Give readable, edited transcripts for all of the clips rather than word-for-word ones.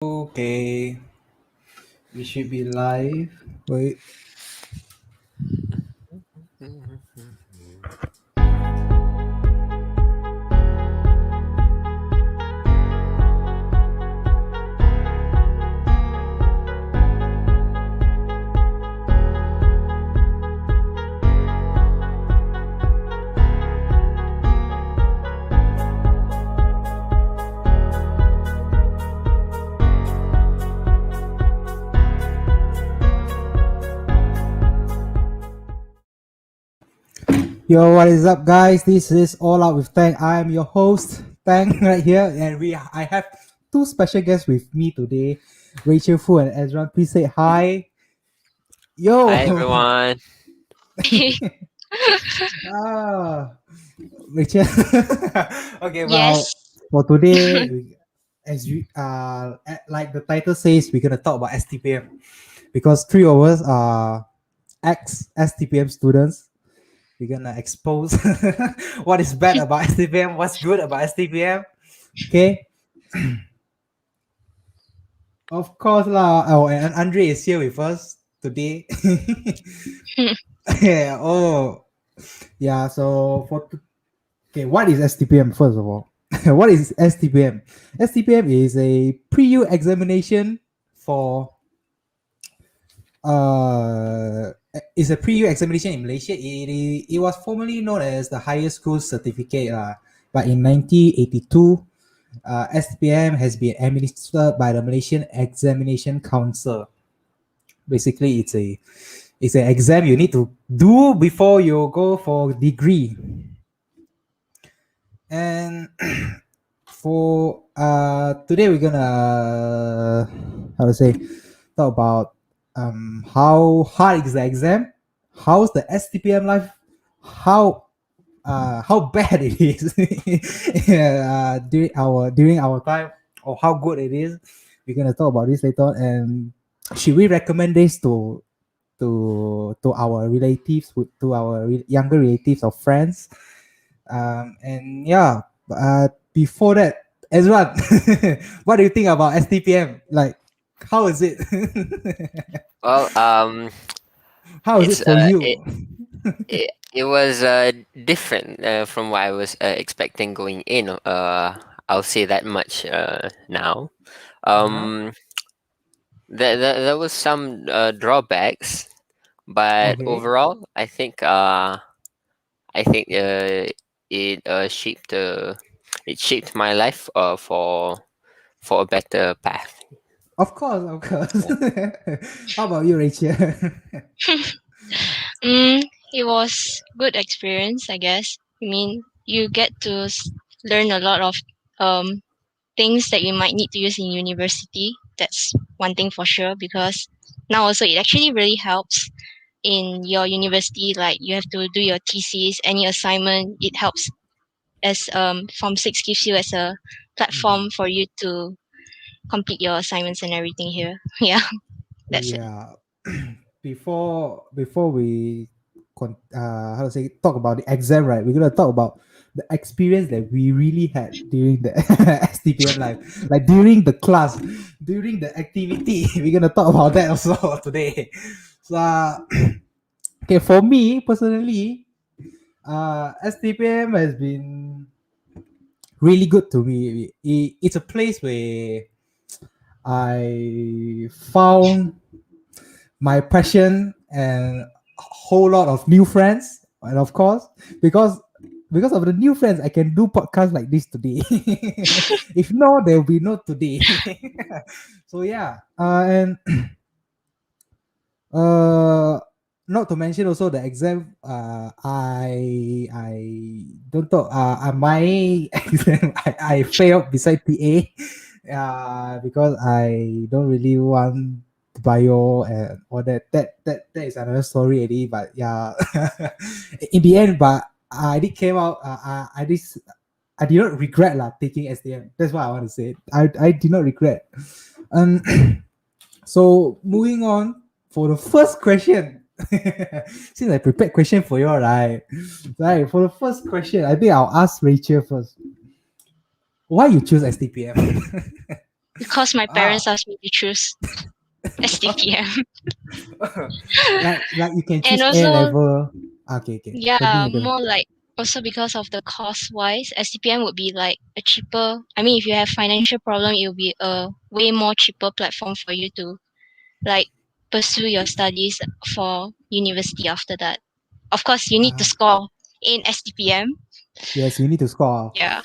Okay, we should be live. Wait. Yo, what is up, guys? This is All Out with Teng. I am your host, Teng, right here, and I have two special guests with me today, Rachel Fu and Ezra. Please say hi. Yo. Hi everyone. ah, Rachel. Okay, well, Yes. for today, as you like the title says, we're gonna talk about STPM because three of us are ex STPM students. We're gonna expose what is bad about STPM, what's good about STPM. Okay. Of course lah. Oh, and Andre is here with us today. Yeah. Oh, yeah. So okay, what is STPM first of all? What is STPM? STPM is a pre-U examination for it's a pre-U examination in Malaysia. It was formerly known as the Higher School Certificate, but in 1982, SPM has been administered by the Malaysian Examination Council. Basically, it's an exam you need to do before you go for degree. And for today, we're gonna talk about how hard is the exam, how's the STPM life, how bad it is during our time, or how good it is. We're gonna talk about this later on. And should we recommend this to our relatives, to our younger relatives or friends? And yeah, before that, Ezra, what do you think about STPM? Like, how is it? Well, How is it's it for you? it was different from what I was expecting going in. I'll say that much now. Um, there was some drawbacks, but Okay. overall, I think it shaped my life for a better path. Of course, of course. How about you, Rachel? It was good experience, I guess. I mean, you get to learn a lot of um things that you might need to use in university. That's one thing for sure, because now also it actually really helps in your university. Like, you have to do your thesis, any assignment. It helps as Form 6 gives you as a platform for you to complete your assignments and everything here. Yeah, that's it. Yeah. Before we talk about the exam, right? We're gonna talk about the experience that we really had during the STPM life, like during the class, during the activity. We're gonna talk about that also today. So, okay, for me personally, STPM has been really good to me. It's a place where I found my passion and a whole lot of new friends. And of course, because of the new friends, I can do podcasts like this today. If no, there will be no today. So yeah, and not to mention also the exam. I don't talk. My exam, I failed beside PA. Because I don't really want bio and all that. That is another story already. But yeah, in the end, but I did came out. I did not regret taking STM. That's what I want to say. I did not regret. So moving on for the first question. Since I prepared question for you, right? Right. For the first question, I think I'll ask Rachel first. Why you choose STPM? Because my parents asked me to choose STPM. like you can choose And A also, level. Okay. yeah, Continue. more like also because of the cost wise, STPM would be like a cheaper. I mean, if you have financial problem, it will be a way more cheaper platform for you to like pursue your studies for university after that. Of course, you need to Ah, score in STPM, yes, you need to score. yeah,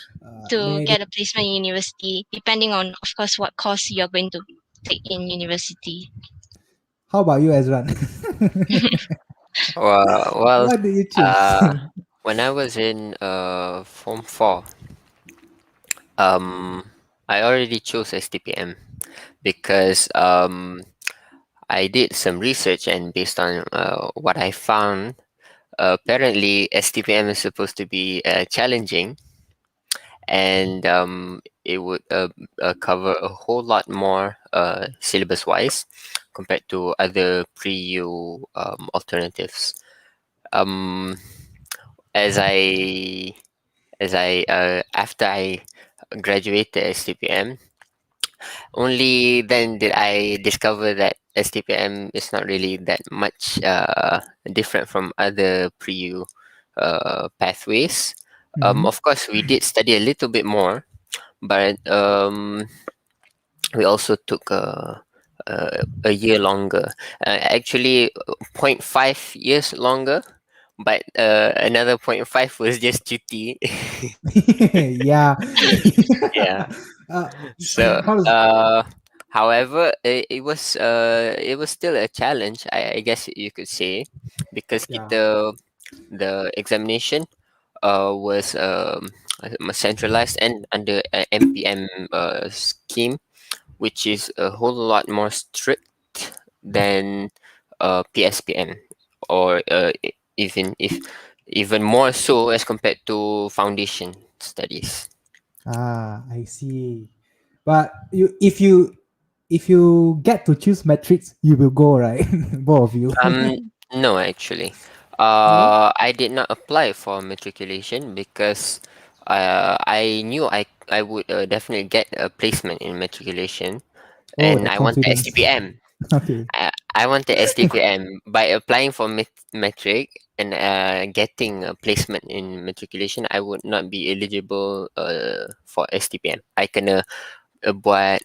to They get a placement in university, depending on, of course, what course you're going to take in university. How about you, Ezran? Well, What do you choose? uh, when I was in Form 4, I already chose STPM because I did some research, and based on what I found, apparently STPM is supposed to be challenging, and it would cover a whole lot more syllabus wise compared to other pre-U alternatives. Um, as I after I graduated STPM, only then did I discover that STPM is not really that much different from other pre-U pathways. Mhm. Of course, we did study a little bit more, but we also took a year longer. Actually, point 0.5 years longer, but another point 0.5 was just duty. Yeah. Yeah. uh, So, how's however, it was still a challenge, I guess you could say, because yeah. the examination was centralized and under a MPM scheme, which is a whole lot more strict than PSPM, or even more so as compared to foundation studies. I see. But if you get to choose metrics, you will go, right? Both of you. Um, no, actually, No? I did not apply for matriculation because I knew I would definitely get a placement in matriculation, Oh, and the I wanted confidence. STPM. Okay. I wanted STPM by applying for metric and getting a placement in matriculation. I would not be eligible for STPM. I kena buat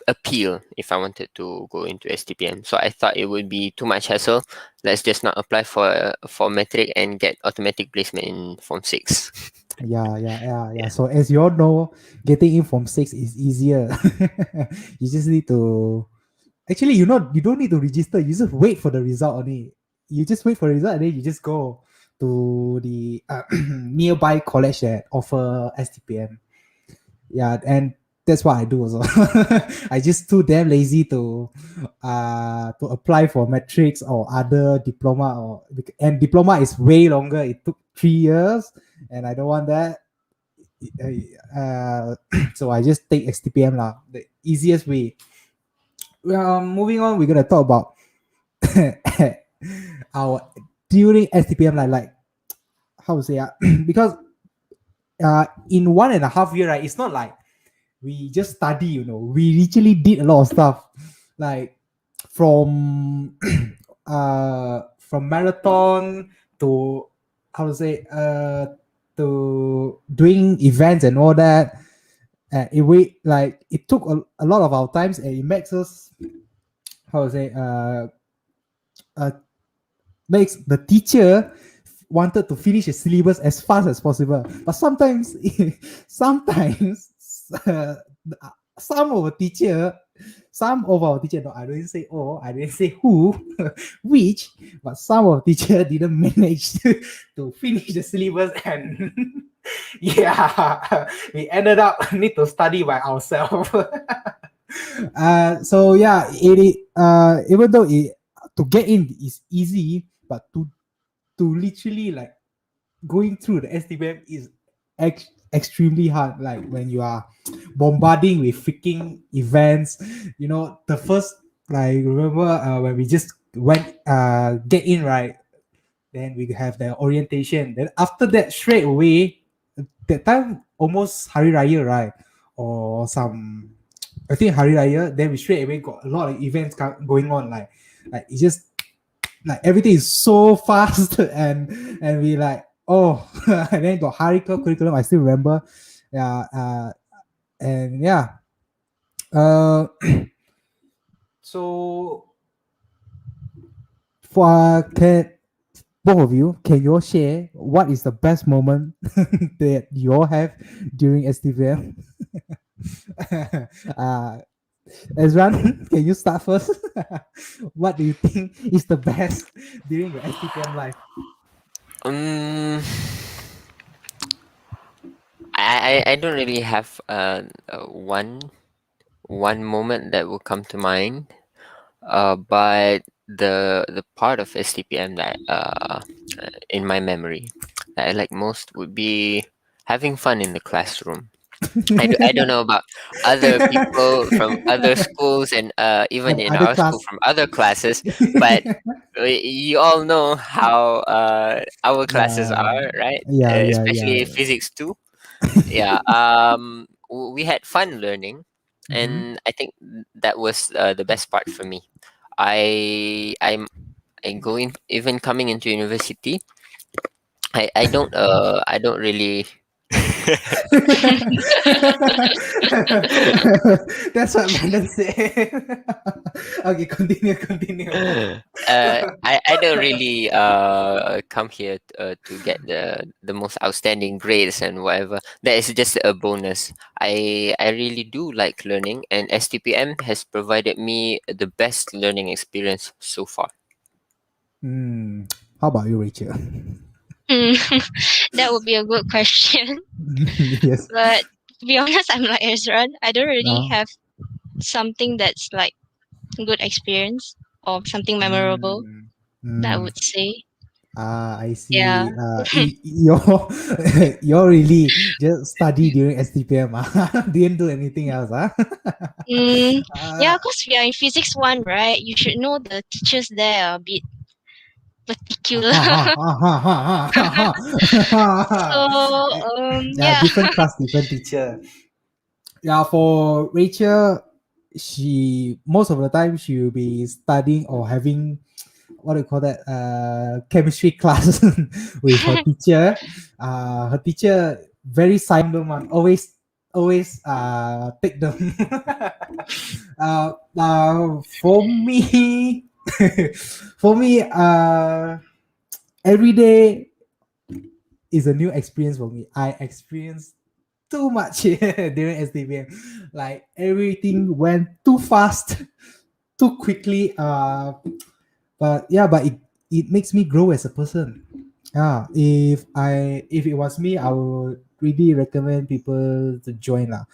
appeal if I wanted to go into STPM. So I thought it would be too much hassle. Let's just not apply for metric and get automatic placement in Form 6. Yeah. Yeah. So as you all know, getting in from 6 is easier. You just need to actually you don't need to register. You just wait for the result only. You just wait for the result and then you just go to the nearby college that offer STPM. Yeah, and that's what I do also. I just too damn lazy to apply for matrix or other diploma, and diploma is way longer. It took 3 years, and I don't want that. So I just take STPM lah, the easiest way. Well, moving on, we're gonna talk about our during STPM, like how to say because in 1.5 year, right, it's not like we just study, we literally did a lot of stuff, like from from marathon to how to say to doing events and all that. It took a lot of our times, and it makes us how to say uh makes the teacher wanted to finish the syllabus as fast as possible. But sometimes, sometimes, uh, some of the teacher, some of our teacher, no, I didn't say all, I didn't say who, which, but some of the teacher didn't manage to finish the syllabus, and yeah, we ended up need to study by ourselves. So yeah, even though to get in is easy, but to literally like going through the STBM is extremely hard. Like when you are bombarding with freaking events, the first, like, remember when we just went get in, right? Then we have the orientation. Then after that, straight away, that time almost Hari Raya, right? Or some I think Hari Raya, then we straight away got a lot of events going on. Like it's just like everything is so fast and we like and then got Hari curriculum. I still remember, yeah, and yeah, uh, so for can both of you, can you all share what is the best moment that you all have during STVM? Ezran, can you start first? What do you think is the best during your STPM life? I don't really have one moment that will come to mind. But the part of STPM that in my memory that I like most would be having fun in the classroom. I don't know about other people from other schools and even From in other our class. school from other classes, but you all know how our classes are, right? Yeah. Especially physics too. Yeah. We had fun learning, Mhm. and I think that was the best part for me. I'm going even coming into university. I don't really That's what Brandon said. Okay, continue. I don't really come here to get the most outstanding grades and whatever. That is just a bonus. I really do like learning, and STPM has provided me the best learning experience so far. How about you, Rachel? That would be a good question. Yes. But to be honest, I'm like Ezra. I don't really Uh, have something that's like good experience or something memorable. mm, That I mm. would say. I Yeah. see. You're you're really just study during STPM. Didn't do anything else. Yeah, Uh, because we are in physics one, right? You should know the teachers there are a bit particular. So yeah, yeah. different class, different teacher. Yeah, for Rachel, she most of the time she will be studying or having what do you call that chemistry class with her teacher. Her teacher very silent one, always take them. For me, for me, every day is a new experience for me. I experienced too much during SDVM. Like everything went too fast, too quickly. But it makes me grow as a person. If it was me, I would really recommend people to join lah.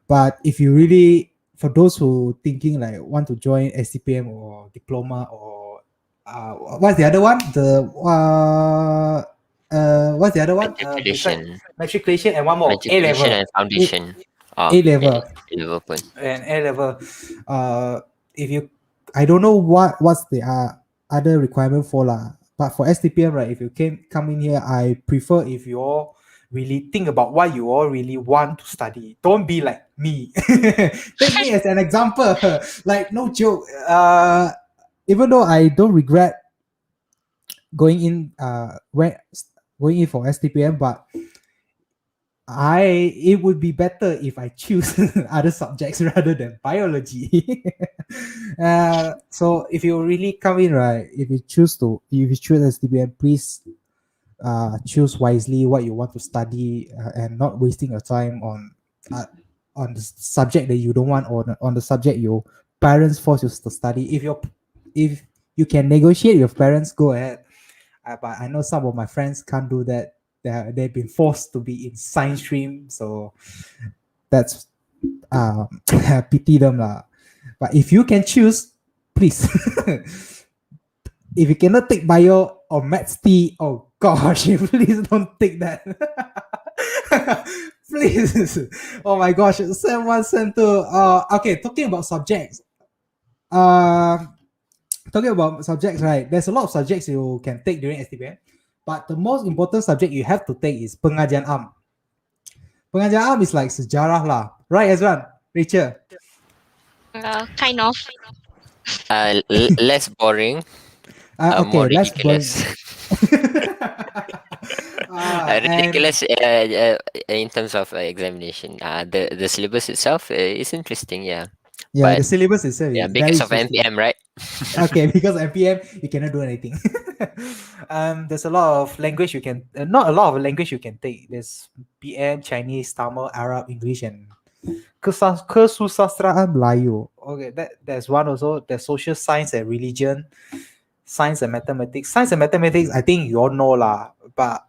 But if you really, for those who thinking like want to join SCPM or diploma or what's the other one? What's the other one? Besides Matriculation, matriculation and one more A matriculation level. and foundation. Oh, A yeah, level Liverpool. and A level. If you, I don't know what's the other requirement for lah. But for STPM, right? If you can come in here, I prefer if you all really think about what you all really want to study. Don't be like me. Take me as an example. Like no joke. Even though I don't regret going in, when going in for STPM, but it would be better if I choose other subjects rather than biology. So if you really come in, right, if you choose STBM, please choose wisely what you want to study, and not wasting your time on the subject that you don't want, or on the subject your parents force you to study. If you can negotiate with your parents, go ahead. But I know some of my friends can't do that. They've been forced to be in science stream, so that's pity them lah. But if you can choose, please. If you cannot take bio or maths T, oh gosh, please don't take that. Please. Oh my gosh, sem 1, sem 2. Okay, talking about subjects. Talking about subjects, right? There's a lot of subjects you can take during STPM, but the most important subject you have to take is pengajian am. Pengajian am is like sejarah lah, right, Ezran? Rachel? Kind of. Less boring, more Okay, less boring. ridiculous. And Ridiculous in terms of examination. The syllabus itself is interesting, yeah. yeah, But the syllabus itself yeah, is very because of interesting. NPM, right? Okay, because NPM you cannot do anything. There's a lot of language you can, not a lot of language you can take. There's PM, Chinese, Tamil, Arab, English, and kesusastraan Melayu. Okay, there's one also. There's social science and religion, science and mathematics. Science and mathematics, I think you all know lah. But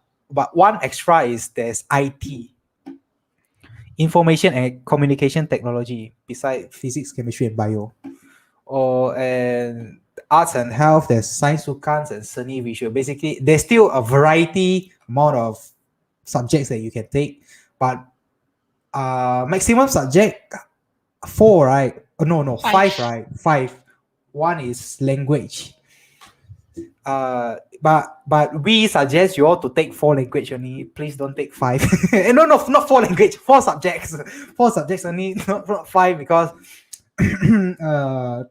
one extra is there's IT, information and communication technology, beside physics, chemistry, and bio. Or and arts and health, there's science sukkans and seni visual. Basically, there's still a variety amount of subjects that you can take, but maximum subject four, right? Oh, no, Five. five, right? Five. One is language. But we suggest you all to take four language only. Please don't take five. No, not four language, four subjects. Four subjects only, not five, because uh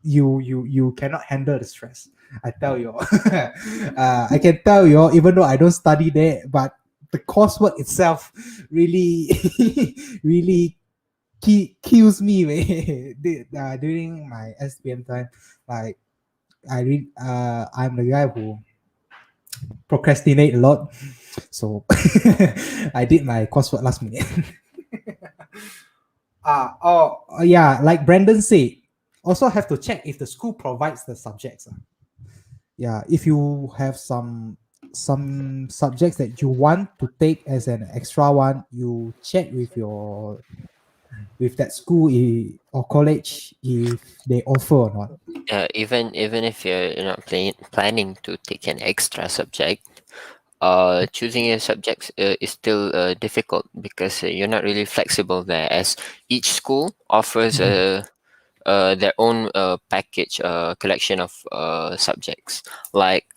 you cannot handle the stress. I tell you. I can tell you, even though I don't study there, but the coursework itself really really kills me during my SPM time. Like I'm the guy who procrastinate a lot, so I did my coursework last minute. Yeah, like Brandon said, also have to check if the school provides the subjects. Yeah, if you have some subjects that you want to take as an extra one, you check with that school or college if they offer or not. Even if you're not planning to take an extra subject, choosing your subjects is still difficult because you're not really flexible there, as each school offers their own package collection of subjects. Like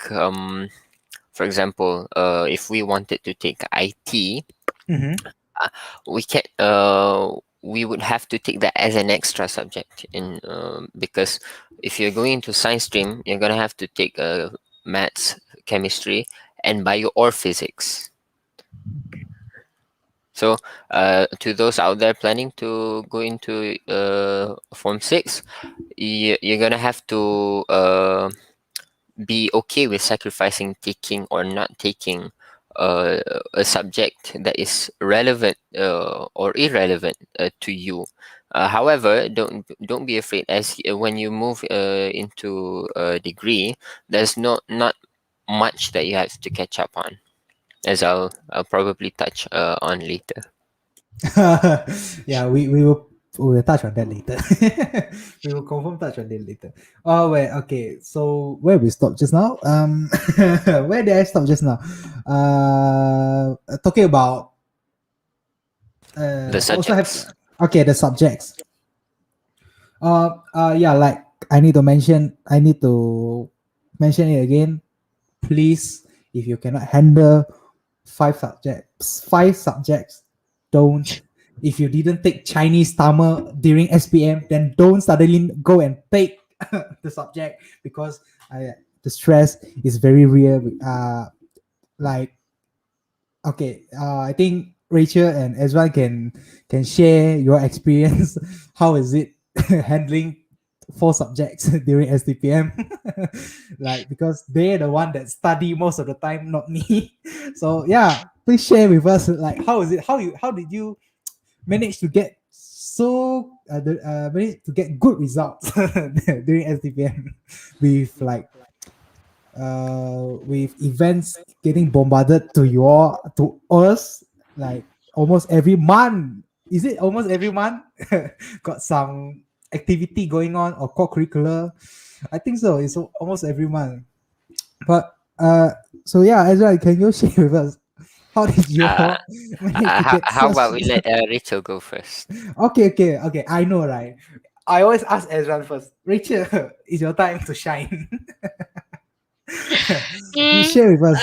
for example, if we wanted to take IT, Mhm. we can we would have to take that as an extra subject in because if you're going into science stream, you're gonna have to take maths, chemistry, and bio or physics. So to those out there planning to go into form 6, you're gonna have to be okay with sacrificing taking or not taking a subject that is relevant or irrelevant to you. However, don't be afraid, as when you move into a degree, there's not much that you have to catch up on, as I'll probably touch on later. Yeah, we will touch on that later. We will confirm touch on that later. Oh wait, okay. So where we stopped just now? Where did I stop just now? Talking about The also have subjects. okay, the subjects. Yeah, like I need to mention it again. Please, if you cannot handle five subjects, don't. If you didn't take Chinese Tamil during SPM, then don't suddenly go and take the subject, because the stress is very real. Like okay, I think Rachel and Ezra can share your experience. How is it handling four subjects during STPM? Like, because they're the one that study most of the time, not me. So yeah, please share with us. Like, how is it? How did you manage to get manage to get good results during STPM with like with events getting bombarded to us like almost every month. Is it almost every month? Got some activity going on or co-curricular? I think so. It's almost every month. But so yeah, Ezra, can you share with us how did you Uh, all manage to get how such? about we let Rachel go first? Okay. I know, right? I always ask Ezra first. Rachel, it's your time to shine. Please Mm, share with us.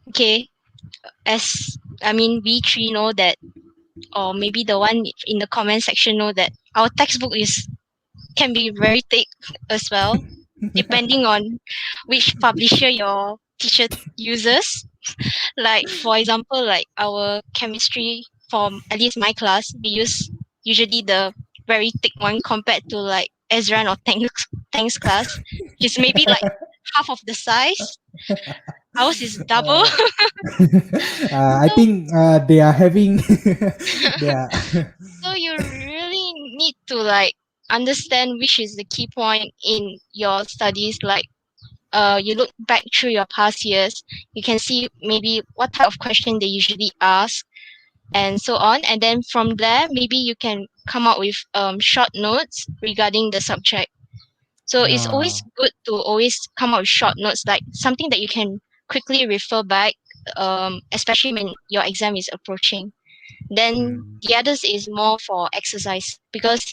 okay. As I mean, we three know that or maybe the one in the comment section know that our textbook can be very thick as well, depending on which publisher your teacher uses. Like for example, like our chemistry, for at least my class, we use usually the very thick one compared to like Ezran or Teng's class, which is maybe like half of the size. Ours is double. Uh, I So think they are having they are so you really need to like understand which is the key point in your studies. Like you look back through your past years, you can see maybe what type of question they usually ask and so on. And then from there, maybe you can come up with short notes regarding the subject. So it's always uh, good to always come up with short notes, like something that you can quickly refer back, especially when your exam is approaching. Then mm, the others is more for exercise because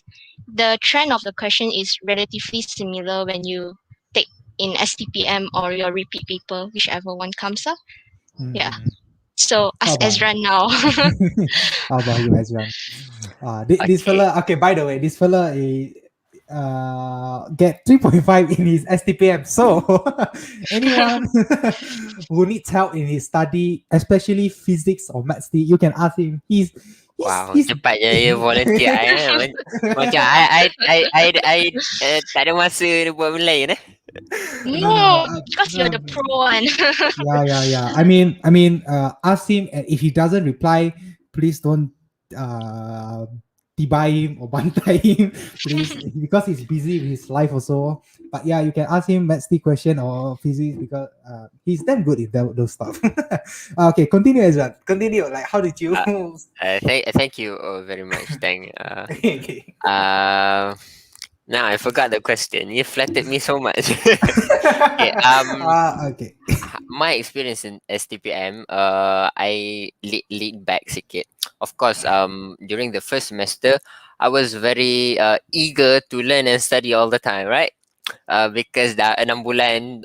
the trend of the question is relatively similar when you take in STPM or your repeat paper, whichever one comes up. Yeah. mm. So How ask about Ezra now. how about you, Ezra? This Okay. fella. Okay, by the way, this fella get 3.5 in his STPM. So anyone who needs help in his study, especially physics or maths, you can ask him. Wow, He's cepat je volunteer macam I tak ada masa buat benda lain no, no, no, No, because you're no. the pro one. Yeah. Ask him, and if he doesn't reply, please don't uh debuy him or bantai him, please, because he's busy with his life also. But yeah, you can ask him maths question or physics because he's damn good at those stuff. Okay, continue, Ezra. Continue. Like, how did you? Uh, thank you very much, Tang. Okay. Uh, now I forgot the question. You flattered me so much. Okay. Okay. My experience in STPM, I lead back sikit. Of course, during the first semester, I was very eager to learn and study all the time, right? Because dah 6 bulan,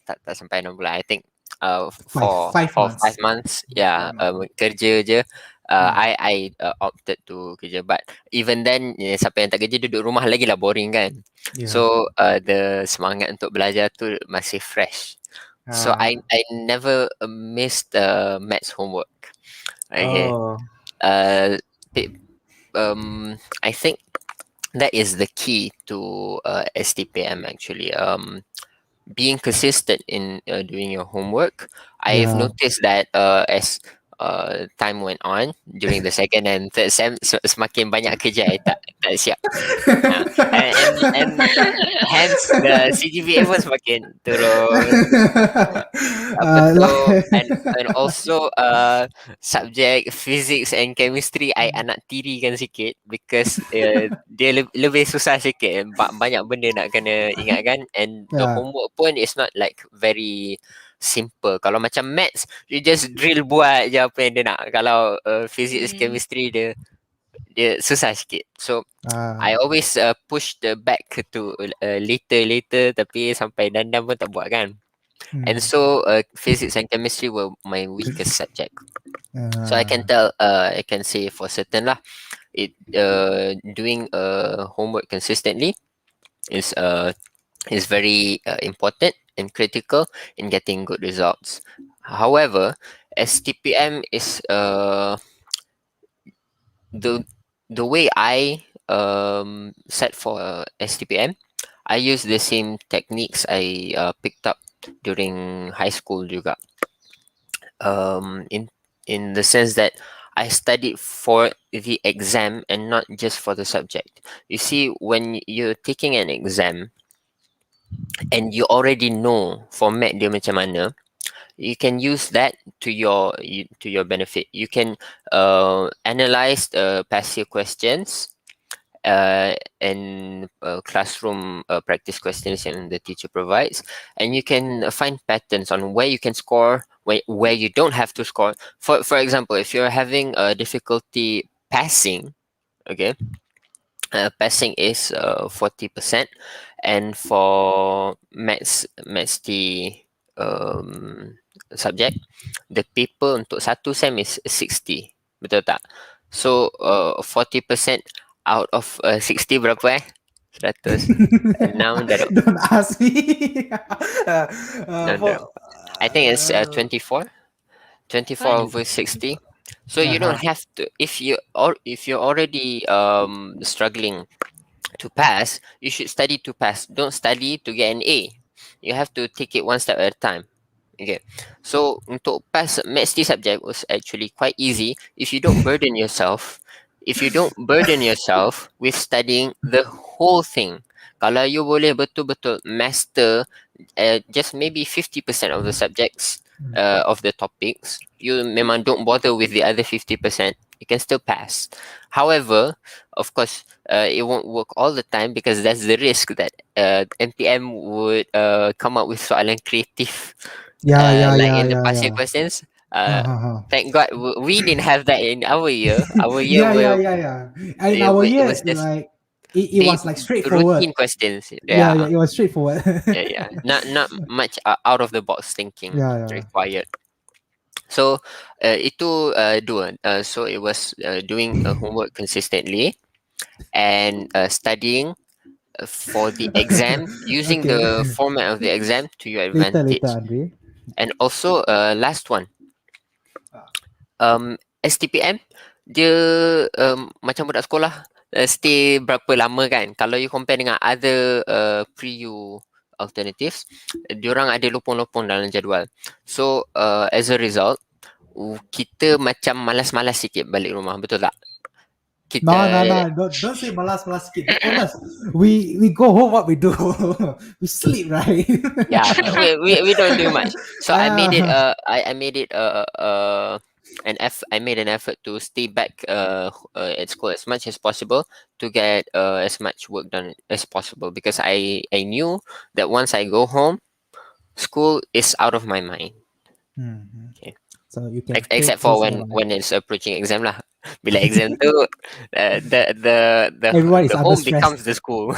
tak sampai 6 bulan. I think Five five for months. 5 months, yeah, 5 months. kerja je. Hmm. I opted to kerja, but even then, siapa yang tak kerja duduk rumah lagi lah boring kan. Yeah. So the semangat untuk belajar tu masih fresh. So Uh, I never missed maths homework. Okay. oh. Uh, pi- I think that is the key to STPM actually. Being consistent in doing your homework. I've Yeah. noticed that as time went on during the second and third sem, semakin banyak kerja I tak siap. And hence the CGPA pun semakin turun. Apa tu, Like, and also subject physics and chemistry I anak tirikan sikit because dia lebih susah sikit, banyak benda nak kena ingatkan, and the yeah. homework pun is not like very simple. Kalau macam maths, you just drill buat je apa yang dia nak. Kalau physics Mm. chemistry dia susah sikit. So Uh, I always push the back to later tapi sampai dandan pun tak buat kan. And mm, so physics and chemistry were my weakest subject. So I can uh, tell, I can say for certain lah, doing homework consistently is very important and critical in getting good results. However, STPM is the the way I set for STPM. I use the same techniques I picked up during high school juga. In the sense that I studied for the exam and not just for the subject. You see, when you're taking an exam and you already know format dia macam mana, you can use that to your benefit. You can analyze past year questions and classroom practice questions and the teacher provides, and you can find patterns on where you can score, where you don't have to score. For example, if you're having a difficulty passing, okay, passing is 40%, and for maths T subject, the paper untuk satu sem is 60. Betul tak? So 40% out of 60 berapa 106 darab. Don't ask me. No, For, no. I think it's 24. 24 What? over 60. So you uh-huh. don't have to, if you're already struggling to pass, you should study to pass. Don't study to get an A. You have to take it one step at a time. Okay. So untuk pass maths D subject was actually quite easy if you don't burden yourself. If you don't burden yourself with studying the whole thing. Kalau you boleh betul-betul master just maybe 50% of the subjects, of the topics, you memang don't bother with the other 50%, you can still pass. However, of course, it won't work all the time because that's the risk that NPM would come up with soalan kreatif, like in the passive questions. Uh-huh. Thank God we didn't have that in our year. Our year Yeah. In our it year, was just like it was like straightforward. routine questions. Yeah, Yeah, it was straightforward. yeah. Not much out of the box thinking Yeah. required. So itu dua. So it was doing homework consistently and studying for the exam, using Okay. the format of the exam to your Later, advantage. Andre. And also last one, STPM dia macam budak sekolah, stay berapa lama kan. Kalau you compare dengan other pre-U alternatives, diorang ada lopong-lopong dalam jadual. So as a result, kita macam malas-malas sikit balik rumah, betul tak? No. Kita Don't say malas sikit. Be honest. We go home. What we do? We sleep, right? yeah, we don't do much. So I made it Ah. I made it I made an effort to stay back at school as much as possible to get as much work done as possible, because I knew that once I go home, school is out of my mind. Mhm. Okay. So you can Except for when it's approaching exam lah. Bila exam tu everyone is the under home stress. becomes the school.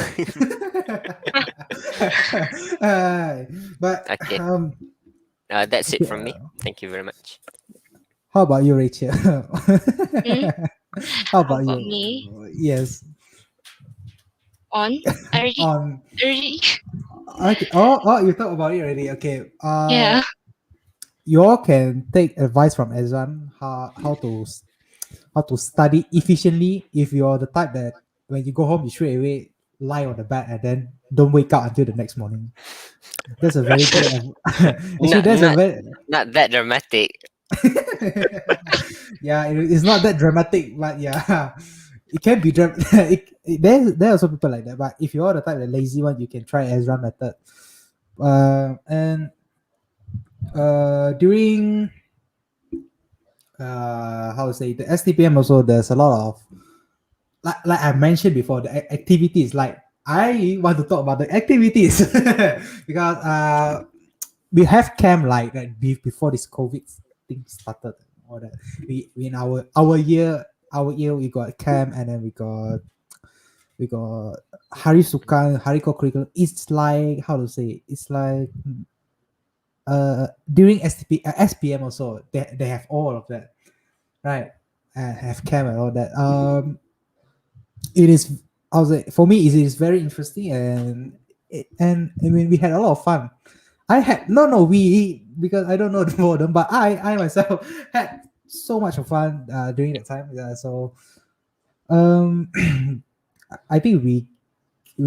But Okay. That's it from me. Thank you very much. how about you, Rachel? How about about you? me? Yes. On? I On. already Okay. Oh, you talked about it already. Okay. yeah. You all can take advice from Ezran how to study efficiently if you're the type that when you go home you straight away lie on the bed and then don't wake up until the next morning. That's a very good actually Not that's a not very not that dramatic. yeah, it's not that dramatic, but yeah, it can be there are also people like that, but if you're the type that lazy one, you can try Ezra method. And during how to say the STPM also, there's a lot of like I mentioned before, the activities. Like I want to talk about the activities because we have camp like before this COVID thing started. All that we in our year we got camp, and then we got Hari Sukan, Hari curriculum. It's like how to say, it's like during SPM also they have all of that, right? Have camp and all that. It is, I was like, for me it is very interesting, and I mean we had a lot of fun. I had no we, because I don't know the modem, but I myself had so much of fun during that time. So um I think we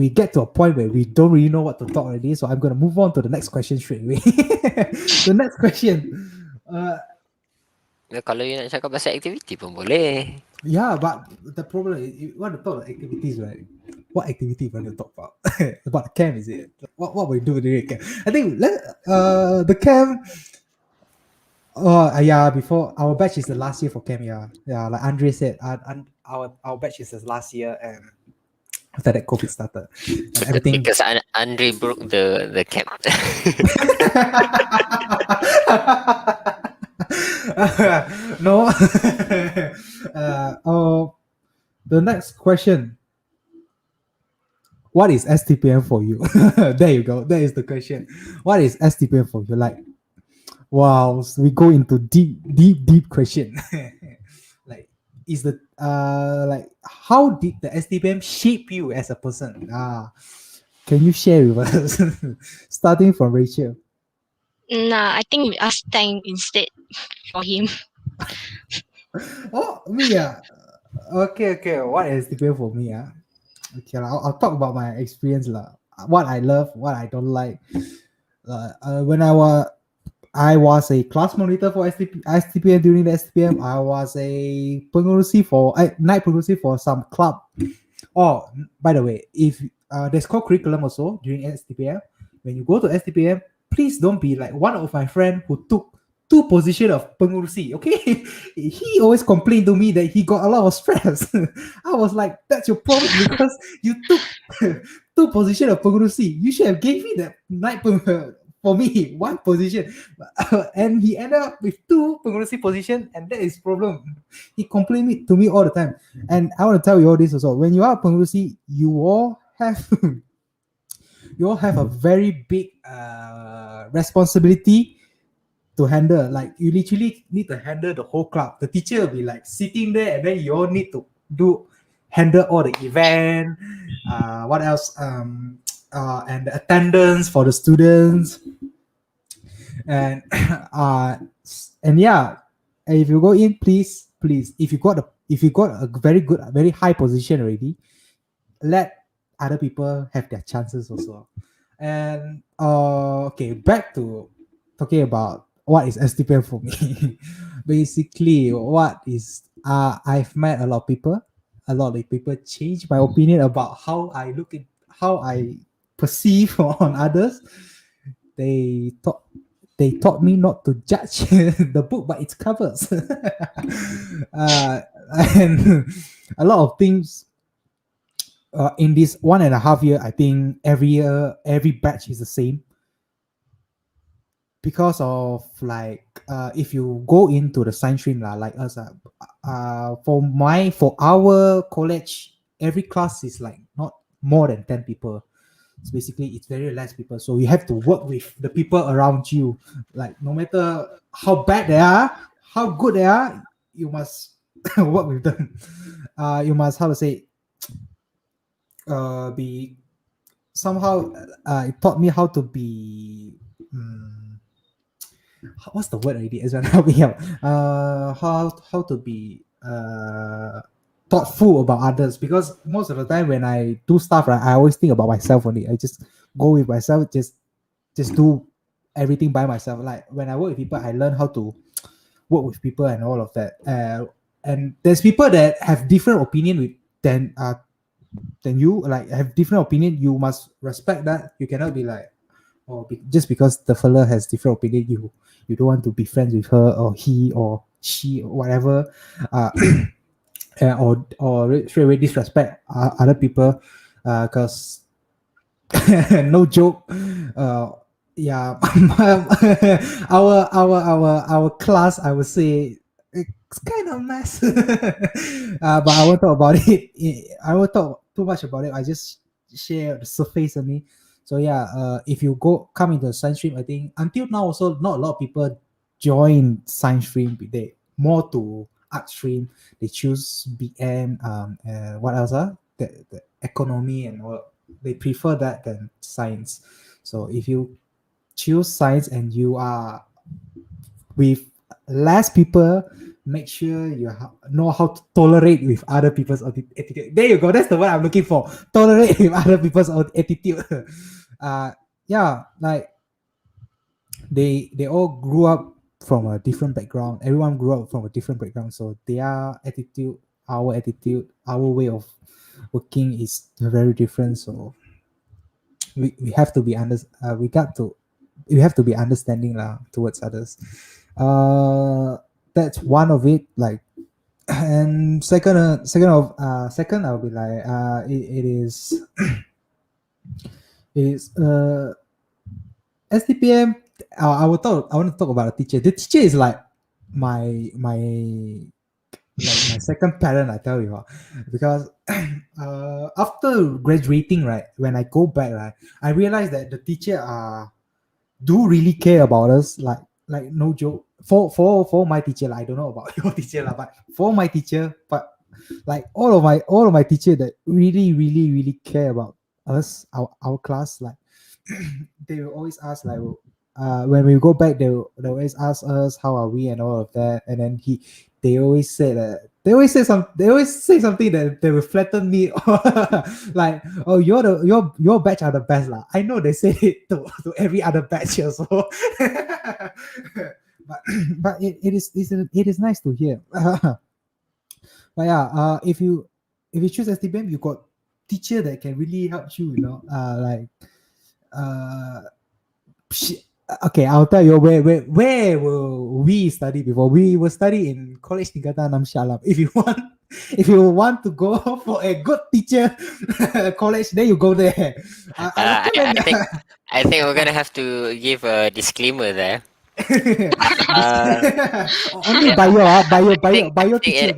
get to a point where we don't really know what to talk already. So I'm gonna move on to the next question straight away. The next question. Kalau you nak cakap pasal aktiviti pun boleh. Yeah, but the problem is you want to talk about activities, right? What activity you want to talk about? About the camp, is it? What we do during camp? I think the camp. Oh yeah, before our batch is the last year for camp. Yeah. Like Andre said, our batch is the last year, and after that COVID started and everything. Because Andre broke the camp. No. Oh, the next question. What is STPM for you? There you go. That is the question. What is STPM for you? Like, wow, so we go into deep question. Like, is the like how did the STPM shape you as a person? Can you share with us? Starting from Rachel. Nah, I think we ask Tang instead for him. Oh, me, okay. What is STPM for me? Okay, I'll talk about my experience. What I love, what I don't like. When I was a class monitor for STPM during the STPM. I was a pengurusi for night pengurusi for some club. Oh, by the way, if there's co-curriculum also during STPM. When you go to STPM, please don't be like one of my friend who took two position of pengurusi. Okay, he always complained to me that he got a lot of stress. I was like, that's your problem because you took two position of pengurusi. You should have gave me that for me one position, and he ended up with two pengurusi position, and that is problem. He complained to me all the time. And I want to tell you all this also. When you are a pengurusi, you all have you all have a very big responsibility to handle. Like you literally need to handle the whole club. The teacher will be like sitting there, and then you all need to handle all the event. What else? And the attendance for the students, and and yeah, if you go in, please, if you got a very good, very high position already, let other people have their chances also. And okay, back to talking about what is STPM for me. Basically, what is I've met a lot of people. A lot of people change my opinion about how I look at how I perceive on others. They taught me not to judge the book by its covers. And a lot of things in this 1.5 year, I think every year, every batch is the same because of like if you go into the science stream like us, for our college, every class is like not more than 10 people. So basically it's very less people, so you have to work with the people around you. Like no matter how bad they are, how good they are, you must work with them. You must, how to say, be somehow it taught me how to be what's the word already as well. Help me out. How to be thoughtful about others, because most of the time when I do stuff, right, I always think about myself only. I just go with myself, just do everything by myself. Like when I work with people, I learn how to work with people and all of that. And there's people that have different opinion than you, like have different opinion. You must respect that. You cannot be like, just because the fella has different opinion, you don't want to be friends with her or he or she or whatever. Or straight away disrespect other people, because no joke. Yeah, our class, I would say it's kind of mess. But I won't talk about it. I won't talk too much about it. I just share the surface of me. So yeah, if you come into the science stream, I think until now also not a lot of people join science stream. They more to art stream. They choose BM. What else? The economy and all. They prefer that than science. So if you choose science and you are with less people, make sure you know how to tolerate with other people's attitude. There you go. That's the word I'm looking for. Tolerate with other people's attitude. Yeah, like they all grew up from a different background. Everyone grew up from a different background, so their attitude, our way of working is very different. So we have to be we have to be understanding towards others. That's one of it. Like, and second I'll be like, it is STPM. I want to talk about a teacher. The teacher is like my my second parent, I tell you, because after graduating, right, when I go back, right, I realized that the teacher do really care about us. Like like no joke, for my teacher, I don't know about your teacher, but for my teacher, but like all of my teacher that really care about us, our class, like they will always ask, like when we go back, they always ask us how are we and all of that, and then they always say that they always say something that they will flatter me, like, oh, your batch are the best lah. I know they say it to every other batch also. but it is nice to hear. But yeah, if you choose STBM, you got teacher that can really help you, like okay, I'll tell you where will we study before. We will study in College Tingkatan 6 Shah Alam. If you want to go for a good teacher college, then you go there. I think we're gonna have to give a disclaimer there. Only bio teacher.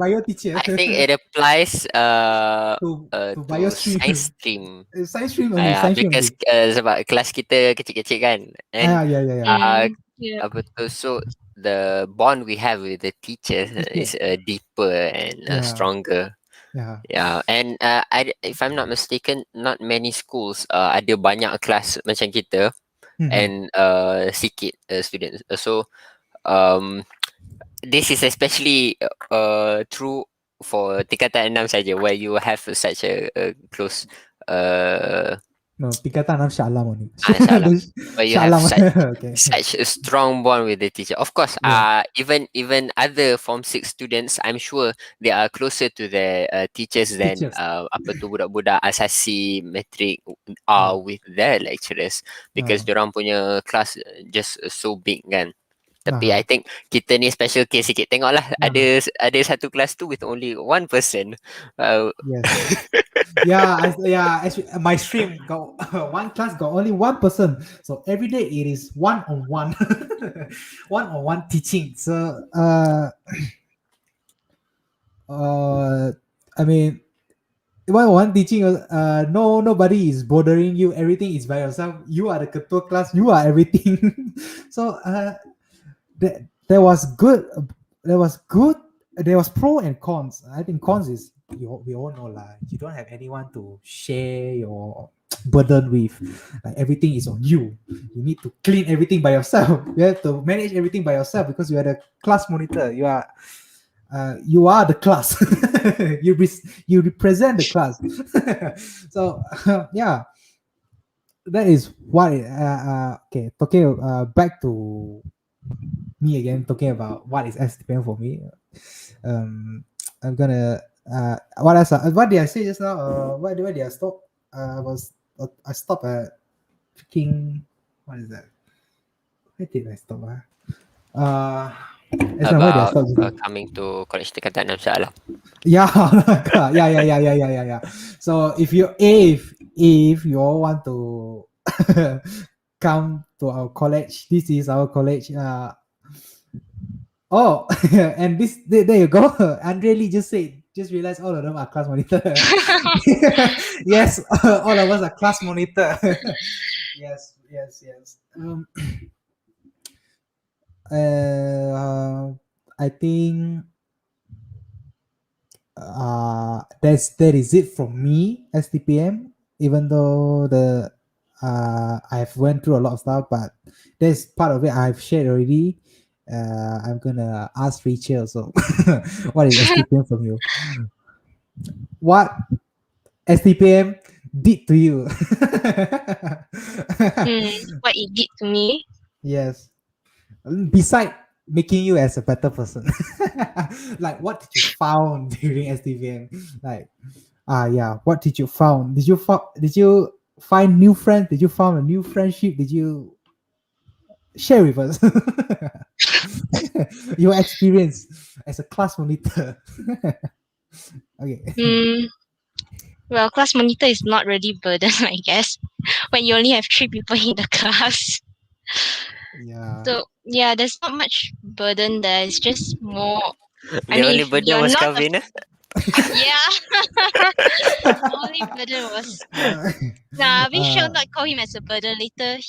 I think it applies to to bio stream. science stream. Science stream only. Science stream Because sebab kelas kita kecil-kecil kan. And Yeah. apa tu, so the bond we have with the teachers is deeper and stronger. Yeah, and if I'm not mistaken, not many schools ada banyak kelas macam kita and sikit students. So this is especially true for tingkatan 6 saja, where you have such a close no, tingkatan 6 Shah Alam only. Where you have such a strong bond with the teacher. Of course, even other Form 6 students, I'm sure they are closer to their teachers than apa tu budak-budak asasi matrik are with their lecturers, because diorang punya class just so big kan. Tapi I think kita ni special case sikit. Tengoklah, ada satu kelas tu with only one person. Yes. Actually, my stream got one class got only one person. So every day it is one-on-one, one-on-one teaching. So I mean, one teaching, nobody is bothering you. Everything is by yourself. You are the ketua class. You are everything. So there was pro and cons. I think cons is we all know lah. You don't have anyone to share your burden with. Like everything is on you. You need to clean everything by yourself. You have to manage everything by yourself because you are the class monitor. You are the class. you represent the class. So yeah, that is what. Okay, talking back to me again, talking about what is STPM for me. I'm gonna what else? What did I say just now? Where did I stop? I stopped at freaking, what is that? Where did I stop? About coming to College Tingkatan 6 Shah Alam. Yeah. So if you all want to come to our college, this is our college. And there you go. Andre Lee just realized all of them are class monitor. Yes, all of us are class monitor. Yes. I think that is it from me, STPM. Even though I've went through a lot of stuff, but there's part of it I've shared already. I'm gonna ask Rachel. So, what is STPM from you? What STPM did to you? What it did to me? Yes. Beside making you as a better person, like what did you found during STPM? Like, what did you found? Did you find new friends? Did you found a new friendship? Did you share with us your experience as a class monitor? Okay. Well, class monitor is not really burden, I guess, when you only have 3 people in the class. Yeah. So yeah, there's not much burden there. It's just more. The only burden was Calvin. Yeah. The only burden was. We shall not call him as a burden. Later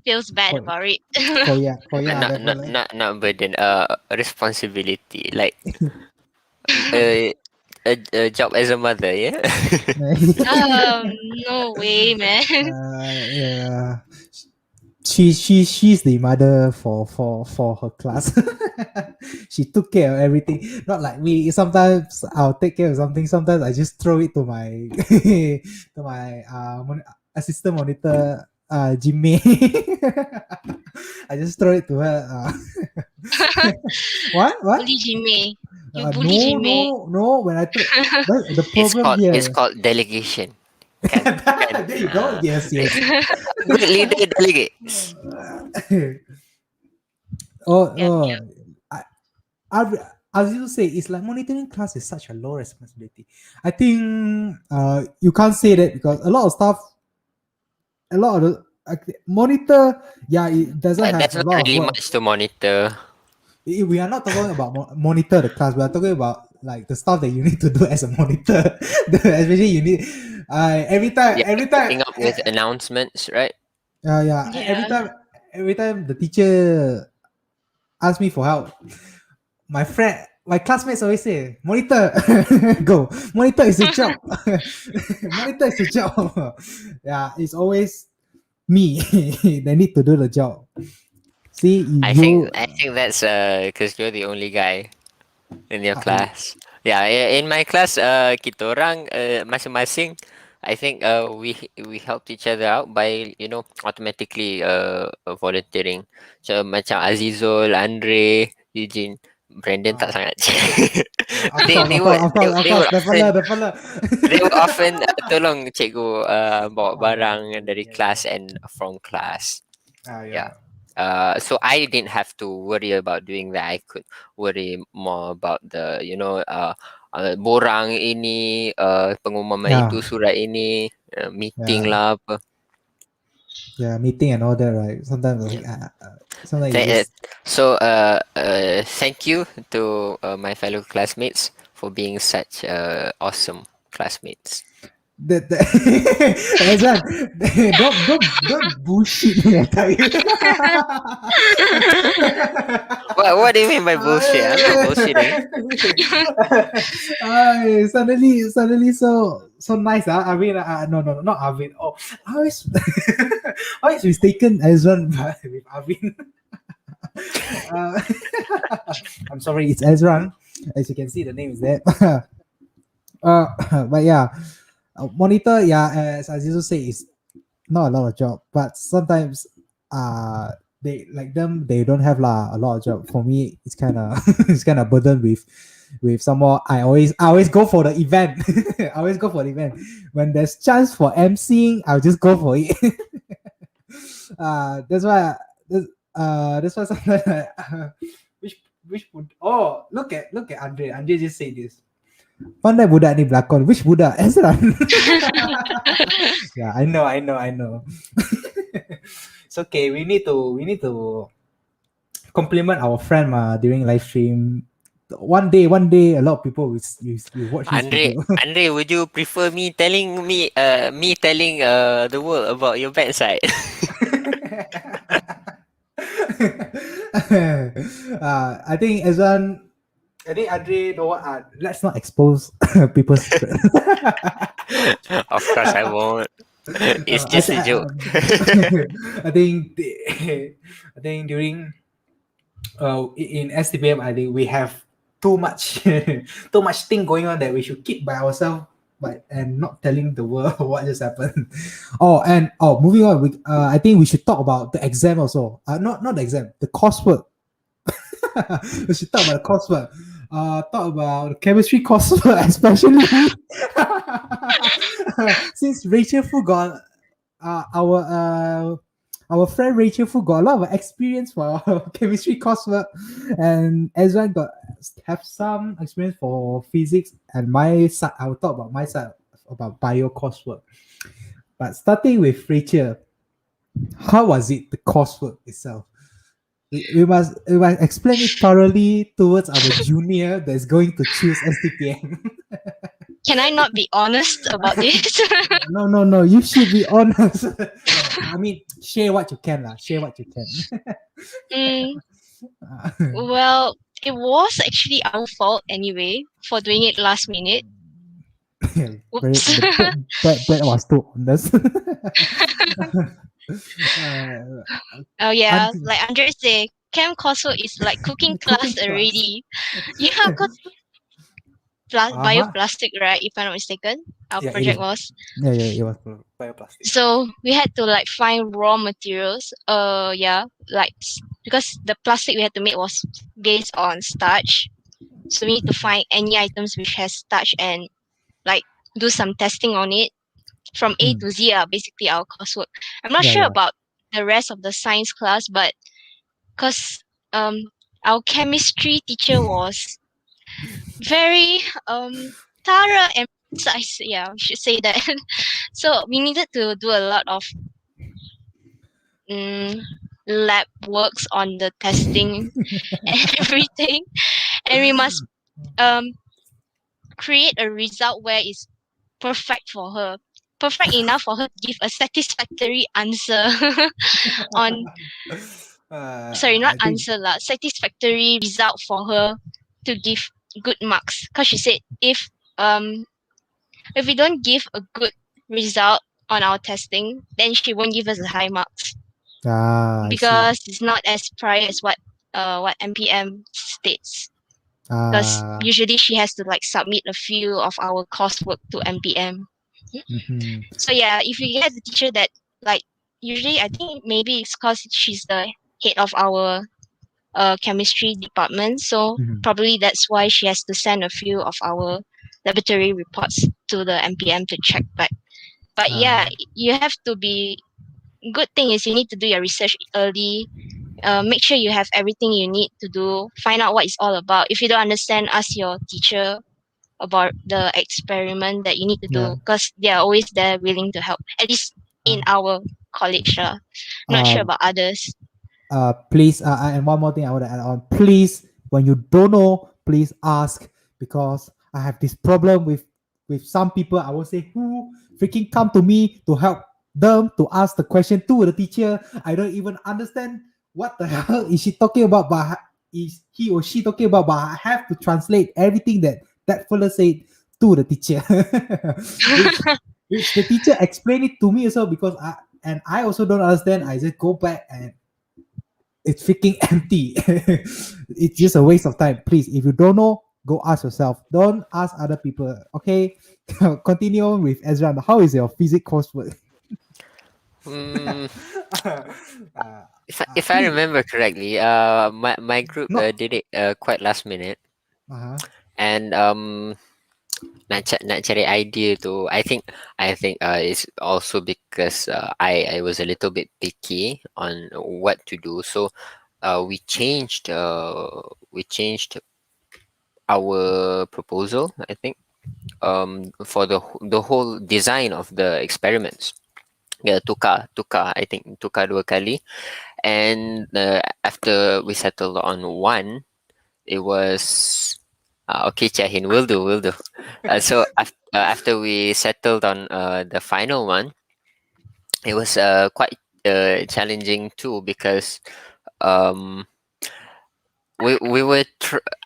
feels bad Oh, about it. yeah, definitely. Not burden. Responsibility. Like a a job as a mother. Yeah. um, no way, man. Yeah. She's the mother for her class. She took care of everything. Not like me. Sometimes I'll take care of something. Sometimes I just throw it to my to my assistant monitor, Jimmy. I just throw it to her. What? Bully Jimmy. You bully No, Jimmy. no. When I the problem It's here. called delegation. Can can There you go. Yes, yes. good leader delegates. Yeah. Oh, I, as you say, it's like monitoring class is such a low responsibility. I think you can't say that because a lot of stuff, a lot of the monitor, yeah, it doesn't have That's a not lot of really work. much to monitor. We are not talking about monitor the class. We are talking about like the stuff that you need to do as a monitor. Especially you need Yeah, every time keeping up with announcements, right? yeah, Yeah. every time the teacher asks me for help, my classmates always say, "Monitor, go. Monitor is a job. Monitor is a job." Yeah, it's always me that need to do the job. See, you. I think that's because you're the only guy in your Uh, class. Yeah, in my class, kita orang masing-masing. I think we helped each other out by automatically volunteering. So macam Azizul, Andre, Eugene, Brandon tak uh, sangat. of course, of course, of course, of They course, would the often fella, the fella. tolong cikgu bawa Yeah, barang dari yeah, kelas and from class. Yeah. yeah. So I didn't have to worry about doing that. I could worry more about the borang ini, pengumuman Yeah, itu, surat ini, meeting yeah, lah apa. yeah. Meeting and all that, right? Sometimes, Yeah. like, sometimes you just So thank you to my fellow classmates for being such awesome classmates. that Ezra, don't bullshit me, I tell you. What do you mean by bullshit? I'm not bullshitting. Suddenly so nice. Arvin, no, not Arvin. Oh, I always I always mistaken Ezra with Arvin. Uh, I'm sorry, it's Ezra. As you can see, the name is there. But yeah, monitor. Yeah, as you say, is not a lot of job, but sometimes they like them. They don't have a lot of job. For me, it's kind of it's kind of burden with some more. I always go for the event. I always go for the event when there's chance for emceeing. I'll just go for it. That's why. That's why sometimes which would look at Andre. Andre just say this. Pandai budak ni berlakon. Which budak? Ezra. Yeah, I know. It's okay. We need to compliment our friend during live stream. One day, a lot of people will watch this video. Andre, would you prefer me telling the world about your bad side? I think Andre know what. Let's not expose people's secret. Of course I won't. It's just a joke. I think I think during in Stpm, I think we have too much too much thing going on that we should keep by ourselves, but and not telling the world what just happened. Moving on. I think we should talk about the exam also. Not the exam, the coursework. We should talk about the coursework. Talk about chemistry coursework, especially since Rachel Fu got our friend Rachel Fu got a lot of experience for chemistry coursework, and Ezra have some experience for physics. And my side, I will talk about my side about bio coursework. But starting with Rachel, how was it the coursework itself? We must explain it thoroughly towards our junior that's going to choose STPM. Can I not be honest about this? No. You should be honest. No, I mean, share what you can, lah. Share what you can. Mm, well, it was actually our fault anyway for doing it last minute. Oops. Brett was too honest. Oh yeah, Until- like Andre say, camp coursework is like cooking class Cooking class. already. Yeah, because bioplastic, right? If I'm not mistaken, our Yeah, it project is. was. Yeah, it was bioplastic. So we had to like find raw materials. Yeah, because the plastic we had to make was based on starch. So we need to find any items which has starch and like do some testing on it from A to Z. Basically our coursework. I'm not sure Yeah. about the rest of the science class, but because our chemistry teacher was very thorough and precise. Yeah, we should say that. So we needed to do a lot of mm, lab works on the testing and everything, and we must um create a result where it's perfect for her, perfect enough for her to give a satisfactory answer on sorry, not I think answer lah, satisfactory result for her to give good marks. Cause she said um if we don't give a good result on our testing, then she won't give us the high marks I see. because it's not as prior as what MPM states. Because usually she has to like submit a few of our coursework to MPM. Mhm. So yeah, if we get the teacher that like usually I think maybe it's because she's the head of our chemistry department, so Mhm. probably that's why she has to send a few of our laboratory reports to the MPM to check back. But yeah, you have to be good thing is you need to do your research early. Make sure you have everything you need to do. Find out what it's all about. If you don't understand, ask your teacher about the experiment that you need to do because they are always there willing to help. At least in our college, not sure about others. Please, and one more thing I want to add on. Please, when you don't know, please ask, because I have this problem with some people. I will say who freaking come to me to help them to ask the question to the teacher. I don't even understand what the hell is she talking about, but is he or she talking about? But I have to translate everything that fella said to the teacher, which the teacher explained it to me also, because I also don't understand. I just go back and it's freaking empty. It's just a waste of time. Please, if you don't know, go ask yourself. Don't ask other people. Okay. Continue on with Ezra. How is your physics coursework? Mm, if I remember correctly, my group did it quite last minute, and nak cari idea tu. I think it's also because I was a little bit picky on what to do, so we changed our proposal, I think, for the whole design of the experiments. Yeah, tukar I think tukar dua kali, and after we settled on one, it was okay, Chahin, will do. So after we settled on the final one, it was quite challenging too, because um we were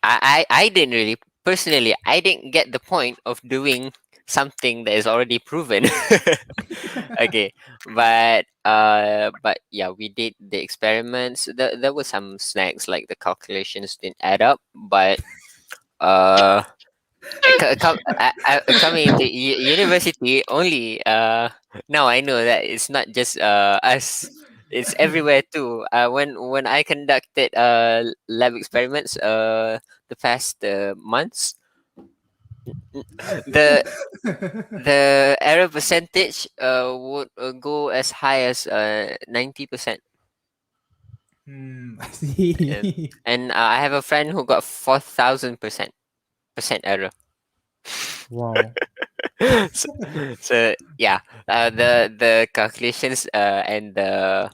I didn't really, personally, I didn't get the point of doing something that is already proven. Okay, but yeah, we did the experiments. There were some snags, like the calculations didn't add up, but uh coming into university only, now I know that it's not just us, it's everywhere too. When I conducted lab experiments the past months, the the error percentage would go as high as 90%. I see. And I have a friend who got 4,000% error. Wow. so, so yeah, the calculations and the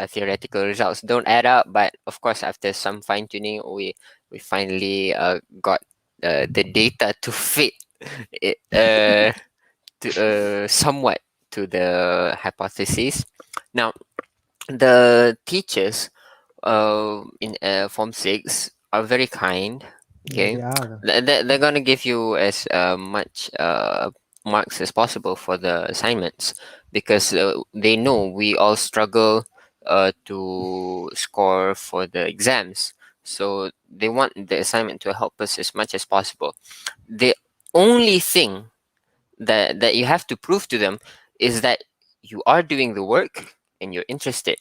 theoretical results don't add up, but of course after some fine tuning, we finally got the data to fit it, somewhat to the hypothesis. Now, the teachers in Form 6 are very kind. Yeah, Okay, they are. they're gonna give you as much marks as possible for the assignments, because they know we all struggle to score for the exams. So they want the assignment to help us as much as possible. The only thing that you have to prove to them is that you are doing the work and you're interested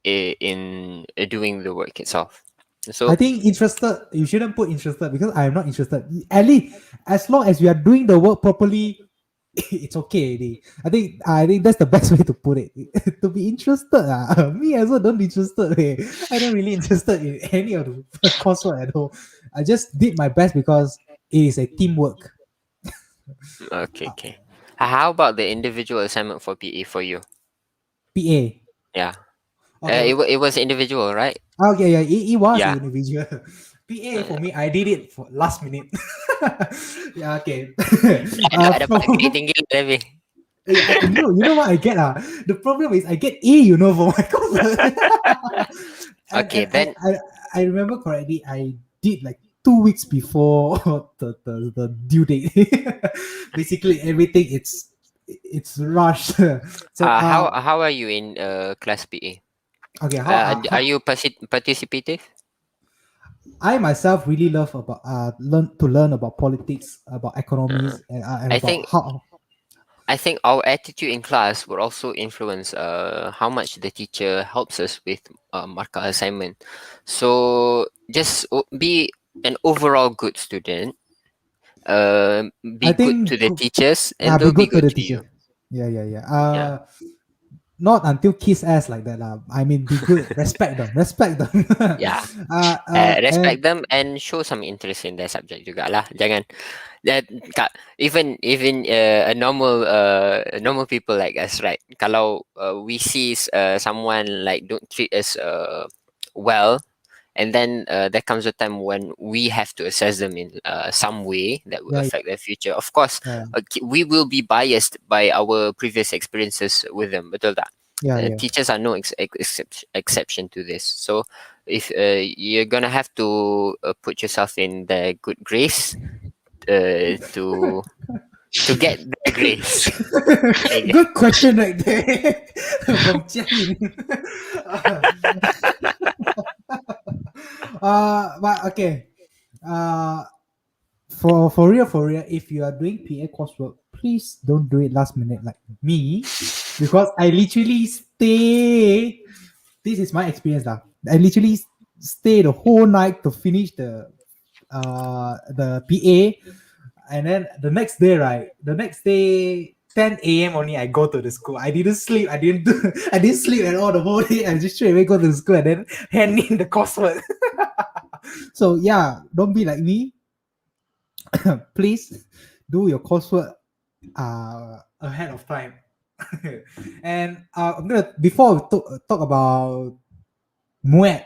in doing the work itself. I So think interested, you shouldn't put interested because I am not interested. At least, as long as we are doing the work properly, it's okay already. I think that's the best way to put it. To be interested, me also don't interested. I don't really interested in any of the coursework at all. I just did my best because it is a teamwork. okay, okay. How about the individual assignment for PE for you? PA. Yeah, Okay. it was individual, right? Okay, yeah, it was Yeah. individual. PA Uh, for me, I did it for last minute. Yeah, okay. dapat grade From tinggi lebih. you know what I get the problem is I get A, for my course. and Okay, and I, then I I remember correctly, I did like 2 weeks before the due date. Basically everything it's rushed. So how are you in class PE? okay, Are you participative? I myself really love about learn about politics, about Uh, economies, and I about think how. I think our attitude in class will also influence how much the teacher helps us with marker assignment. So just be an overall good student. I Be good to think the teachers, and be they'll be good to good the to you. teacher. Yeah. Yeah, Not until kiss ass like that I mean, be good, respect them. yeah. And Respect them and show some interest in their subject juga lah. Jangan even a normal people like us, right? Kalau we see someone like don't treat us well, and then there comes a time when we have to assess them in some way that will yeah, affect their future. Of course, yeah, we will be biased by our previous experiences with them, betul tak? yeah. Teachers are no exception to this. So if you're gonna have to put yourself in the good grace to get the grace. Okay. Good question right there. From Jiayin. But okay. Uh, for real, if you are doing PA coursework, please don't do it last minute like me, because I literally stay. This is my experience lah. I literally stay the whole night to finish the PA, and then the next day 10 a.m. only I go to the school. I didn't sleep. I didn't sleep at all the whole day. I just straight away go to the school and then hand in the coursework. So yeah, don't be like me. Please do your coursework ahead of time. And I'm gonna before we talk about Moet.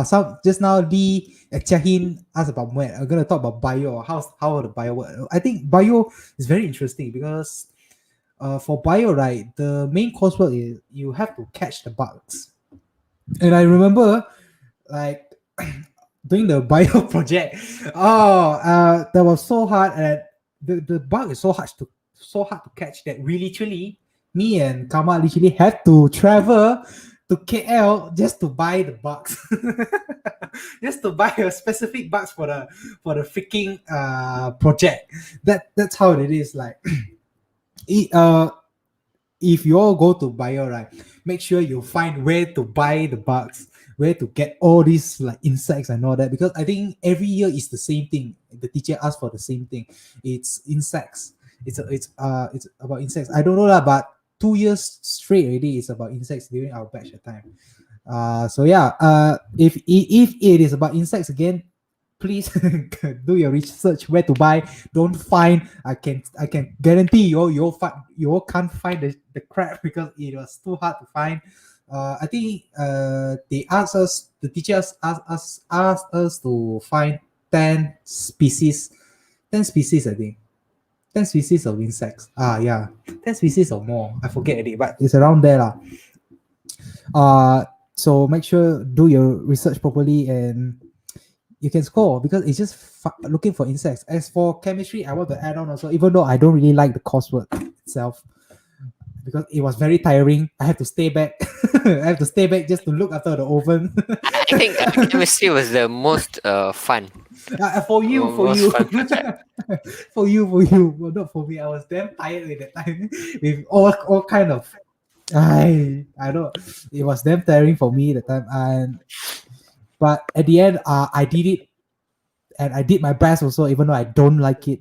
Some just now Lee Chahin asked about Moet. I'm gonna talk about bio. How the bio work. I think bio is very interesting because for bio, right, the main coursework is you have to catch the bugs. And I remember like doing the bio project. That was so hard, and the bug is so hard to catch that we literally, me and Kama literally had to travel to KL just to buy the bugs. Just to buy a specific bugs for the freaking project. That's how it is like. it, if you all go to bio, right, make sure you find where to buy the bugs, where to get all these like insects and all that, because I think every year is the same thing. The teacher asks for the same thing. It's insects. It's about insects. I don't know that, but 2 years straight already is about insects during our batch at time. So yeah, if it is about insects again, please do your research where to buy. Don't find. I can guarantee you all can't find the crab because it was too hard to find. I think the teachers asked us to find 10 species. 10 species, I think. 10 species of insects. Yeah, 10 species or more. I forget already, but it's around there lah. So make sure do your research properly and you can score because it's just looking for insects. As for chemistry, I want to add on also, even though I don't really like the coursework itself because it was very tiring. I have to stay back. I have to stay back just to look after the oven. I think chemistry was the most fun. For you, Most fun project. for you. Well, not for me. I was damn tired with that time with all kind of. I don't. It was damn tiring for me that time, but at the end, I did it, and I did my best also, even though I don't like it.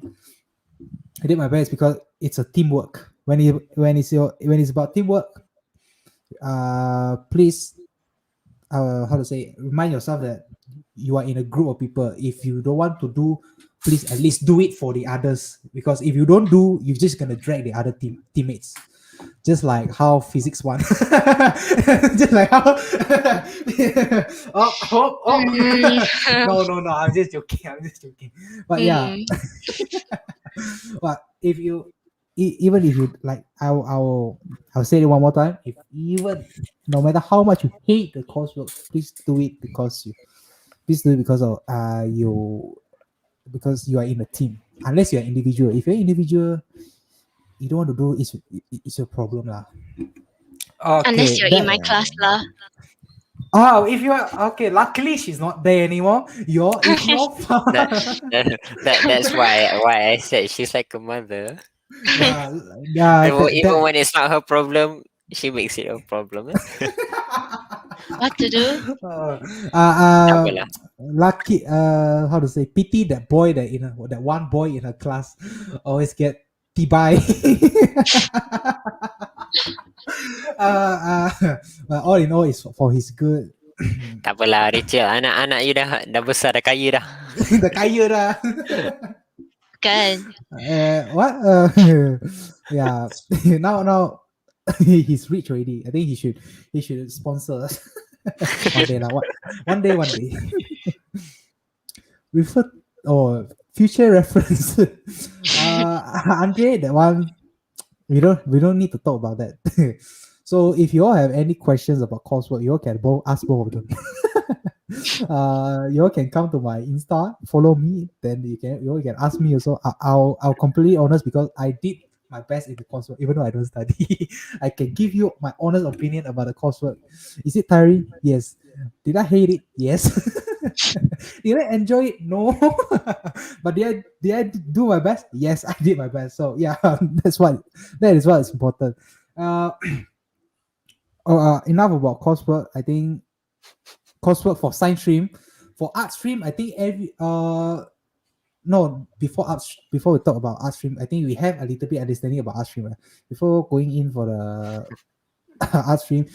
I did my best because it's a teamwork. When it's about teamwork, please, how to say, remind yourself that you are in a group of people. If you don't want to do, please at least do it for the others. Because if you don't do, you're just gonna drag the other teammates. Just like how physics one. Just like how. No. I'm just joking. But yeah. But if you even if you like, I'll say it one more time. If even no matter how much you hate the coursework, please do it because of because you are in a team. Unless you're individual. If you're individual, you don't want to do it's your problem lah. Okay, Unless you're in my class lah. Oh, if you are okay, luckily she's not there anymore. It's your fault. That's why I said she's like a mother. Yeah, Even when it's not her problem, she makes it a problem. What to do? Lucky, how to say, pity that boy that one boy in her class always get tibai. But all in all, it's for his good. Tak apalah, Rachel. Anak-anak you dah besar, dah kaya dah. Dah kaya dah. Kan? What? Yeah. Now he's rich already. I think he should sponsor us. One day lah. One day. Refer future reference. Andre, that one we don't need to talk about that. So if you all have any questions about coursework, you all can ask both of them. You all can come to my Insta, follow me, then you all can ask me also. I'll completely honest because I did my best in the coursework, even though I don't study. I can give you my honest opinion about the coursework. Is it tiring? Yes. Did I hate it? Yes. Did I enjoy it? No. But did I do my best? Yes, I did my best. So yeah, that is what is important. Enough about coursework. I think coursework for science stream. For art stream, I think before we talk about art stream, I think we have a little bit understanding about art stream. Right? Before going in for the art stream,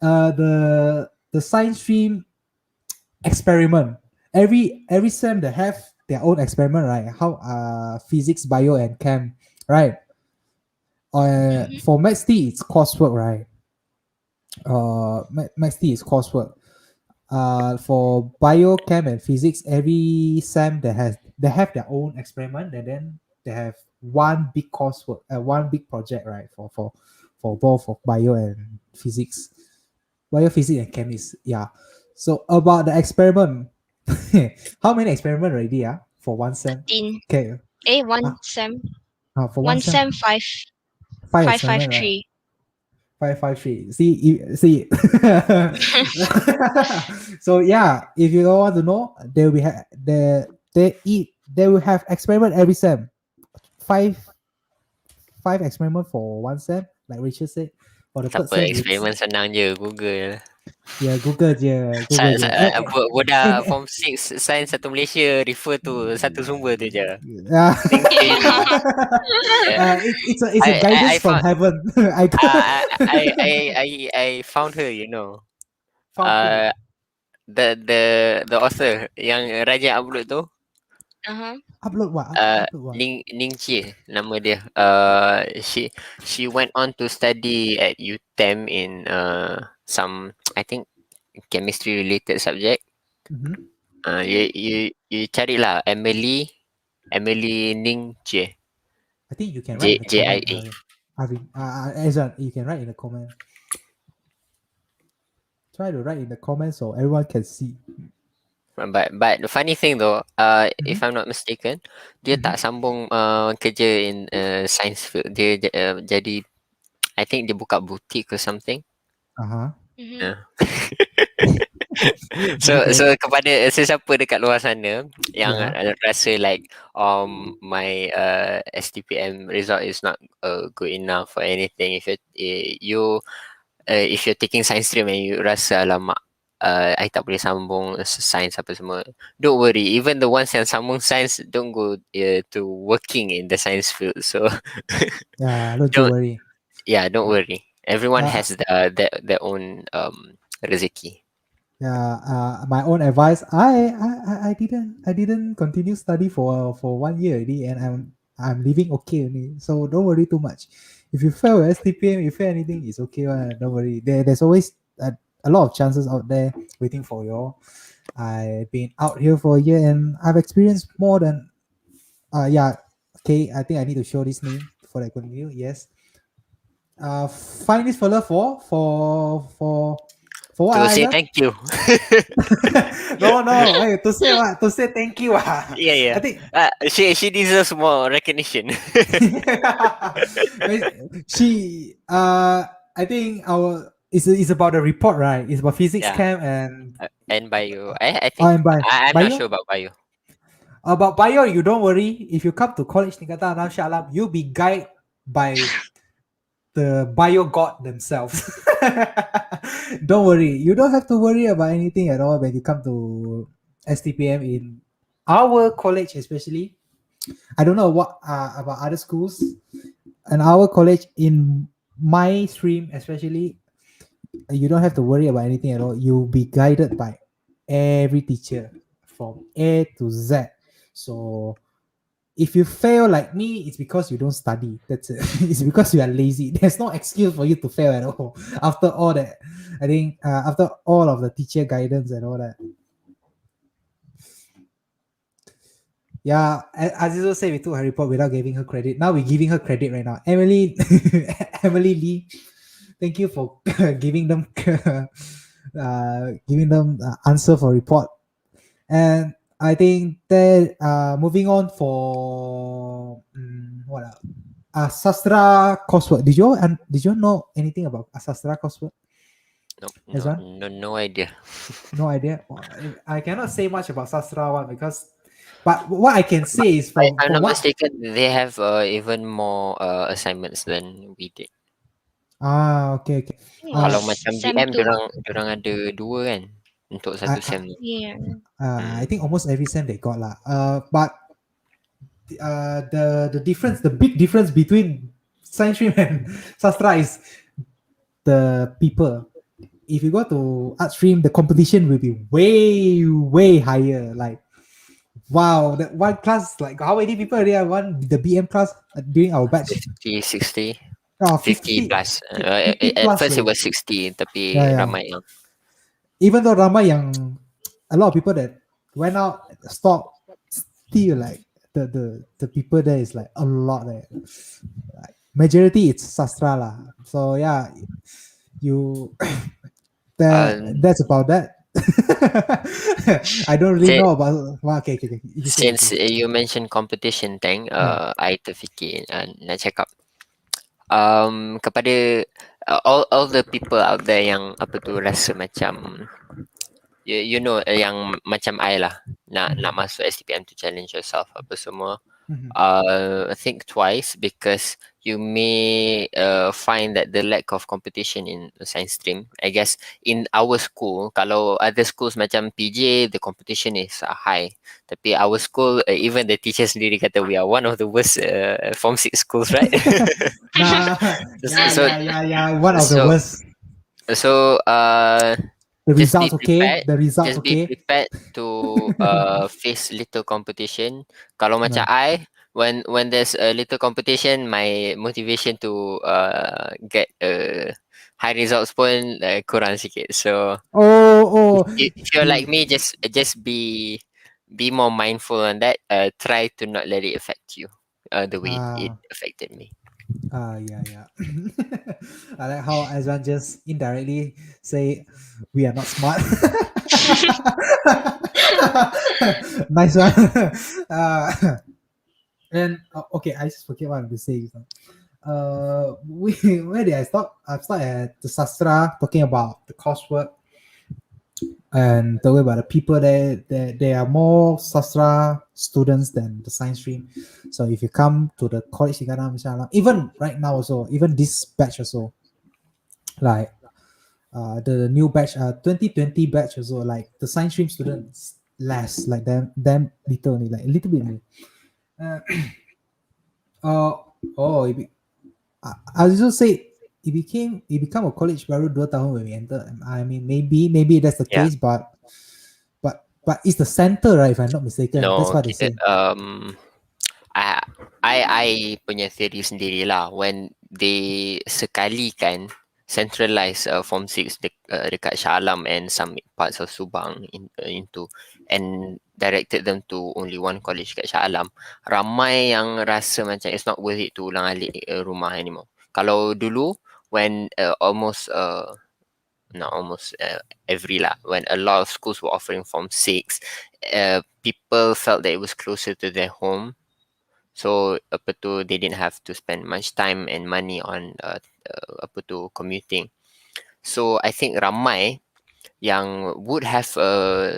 the science stream experiment. Every sem they have their own experiment, right? How physics, bio, and chem, right? For Maths T, it's coursework, right? Maths T is coursework. For bio, chem, and physics, every sem they have their own experiment, and then they have one big coursework, one big project, right? For both of bio and physics, physics, and chemistry. Yeah. So about the experiment, how many experiment already? For one sem. 15. Okay. One sem. For One sem 5. 553. 553. See. So yeah, if you don't want to know, they will have experiment every sem. Five experiment for one sem, like Rachel said. For the third Siapa sem, eksperimen senang je, Google. Yeah, Google je. Budak form 6 Sains satu Malaysia refer to satu sumber tu je. It's a guidance from heaven. I found her, you know. The author yang Raja upload tu. Upload what? Ning Chie nama dia. She went on to study at UTEM in some, I think, chemistry related subject. You carilah Emily Ning Chie. I think you can write in the comment, JIA. Arvin. Ezra, you can write in the comment. Try to write in the comments so everyone can see. But the funny thing though, if I'm not mistaken, dia tak sambung kerja in science field. Dia jadi, I think dia buka butik or something. Uh-huh. Yeah. So Okay. so kepada sesiapa dekat luar sana yang Yeah. rasa like my STPM result is not good enough or anything, if you're taking science stream and you rasa alamak, I tak boleh sambung science apa semua, don't worry. Even the ones yang sambung science don't go to working in the science field. So Yeah, don't you don't worry. don't worry. Everyone Uh, has their own rezeki. Yeah, my own advice. I didn't continue study for 1 year already, and I'm living okay only. So don't worry too much. If you fail STPM, you fail anything, it's okay. Don't worry. There's always a lot of chances out there waiting for you. I've been out here for a year and I've experienced more than yeah. Okay, I think I need to show this name before I continue. Yes. Find this fella for what, To say Aizan? thank you. No, hey, to say what? To say thank you. Yeah. I think She deserves more recognition. she I think it's about the report, right? It's about physics Yeah. chem and And bio. I think and I'm not bio. sure about bio. About bio, you don't worry. If you come to college Tingkatan Alam Shah Alam, you'll be guided by the bio god themselves. Don't worry. You don't have to worry about anything at all when you come to STPM in our college, especially. I don't know what about other schools. In our college, in my stream, especially, you don't have to worry about anything at all. You'll be guided by every teacher from A to Z. So if you fail like me, it's because you don't study. That's it. It's because you are lazy. There's no excuse for you to fail at all. After all that, I think after all of the teacher guidance and all that. Yeah, as you say, we took her report without giving her credit. Now we're giving her credit right now. Emily, Emily Lee, thank you for giving them answer for report. And I think that moving on for what else? Sastra coursework. Did you know anything about Sastra coursework? No idea. No idea. I cannot say much about Sastra one because, but what I can say is If I'm from not what. mistaken, they have even more assignments than we did. Okay. Kalau macam Sem BM, 2. dorang ada 2 kan untuk satu sem ni. Yeah. I think almost every sem they got lah. But the difference, the big difference between science stream and Sastra is the people. If you go to art stream, the competition will be way higher. Like, wow, that one class, like how many people already have one the BM class during our batch? 50, 60, Oh, 50 plus. 50 At plus first it already. was 60, tapi Yeah. ramai yang. Even though ramai yang a lot of people that went out stopped, still like the people there is like a lot there. Like, majority it's Sastra lah. So yeah, you that's about that. I don't really know about. Okay. Since you mentioned competition, Teng, I terfikir nak cakap kepada all the people out there yang apa tu rasa macam you know yang macam I lah nak masuk STPM to challenge yourself apa semua. Think twice because you may find that the lack of competition in the science stream. I guess in our school, kalau other schools macam PJ, the competition is high. Tapi our school, even the teachers sendiri kata we are one of the worst Form 6 schools, right? Yeah. One of the worst. So The just results be okay. prepared. The results Just okay. be prepared to face little competition. Kalau macam I, when there's a little competition, my motivation to get high results pun kurang sikit. So if you're like me, just be more mindful on that. Try to not let it affect you. the way it Ah, affected me. yeah. I like how Azwan just indirectly say we are not smart. Nice one. uh, and okay, I just forget what I'm going to say. We where did I stop? I started at the sastra talking about the coursework and talking about the people there. They are more sastra students than the science stream. So if you come to the college, even right now also, even this batch also, like the new batch, 2020 batch also, like the science stream students less, like them little only, like a little bit only. Uh, uh, oh, I was just say it become a college baru 2 tahun when we enter. I mean, maybe that's the Yeah. case, but it's the center, right? If I'm not mistaken, that's No, what they kita say. I I punya theory sendirilah, when they sekali kan centralize form 6 dekat Shah Alam and some parts of Subang into and directed them to only one college kat Shah Alam, ramai yang rasa macam it's not worth it to ulang-alik rumah anymore. Kalau dulu when almost not almost every lah, when a lot of schools were offering form 6, people felt that it was closer to their home, so apa tu, they didn't have to spend much time and money on apa tu, commuting. So I think ramai yang would have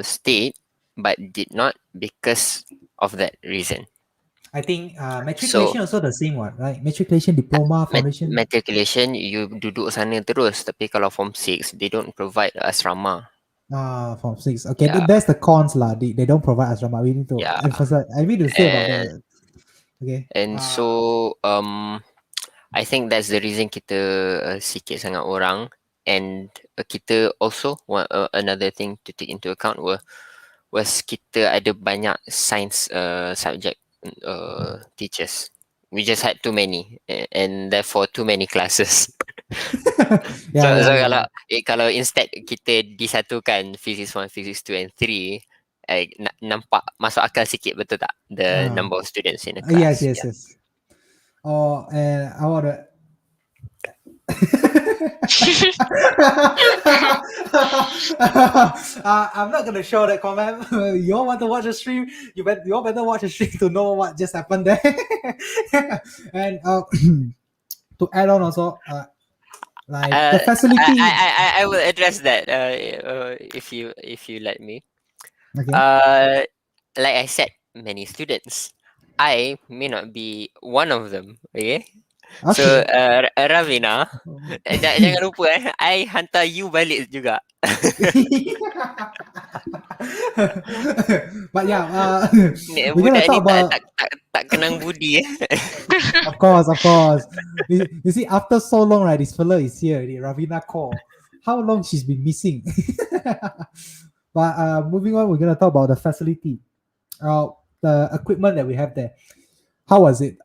stayed but did not because of that reason. I think So matriculation also the same one, right? Matriculation, diploma, foundation. matriculation you duduk sana terus, tapi kalau form 6 they don't provide asrama. Form 6. Okay, Yeah, that's the cons lah. They don't provide asrama. We need to yeah. emphasize. I mean to say about And that. Okay. so I think that's the reason kita sikit sangat orang, and kita also another thing to take into account was kita ada banyak science subject teachers. We just had too many and therefore too many classes. So Yeah. kalau instead kita disatukan physics 1, physics 2 and 3, nampak masuk akal sikit, betul tak? The number of students in a Yes, class. yes, Yeah. yes. Oh, and I want to. I'm not gonna show that comment. You all want to watch the stream? You all better watch the stream to know what just happened there. And to add on also, like the facility. I will address that if you let me. Okay. Like I said, many students. I may not be one of them. Okay. So Okay. Ravina, jangan lupa I hantar you balik juga. But yeah, we're gonna Budak ni talk about. tak kenang budi. Of course. You see, after so long, right? This fella is here. Ravina call. How long she's been missing? But moving on, we're gonna talk about the facility, the equipment that we have there. How was it?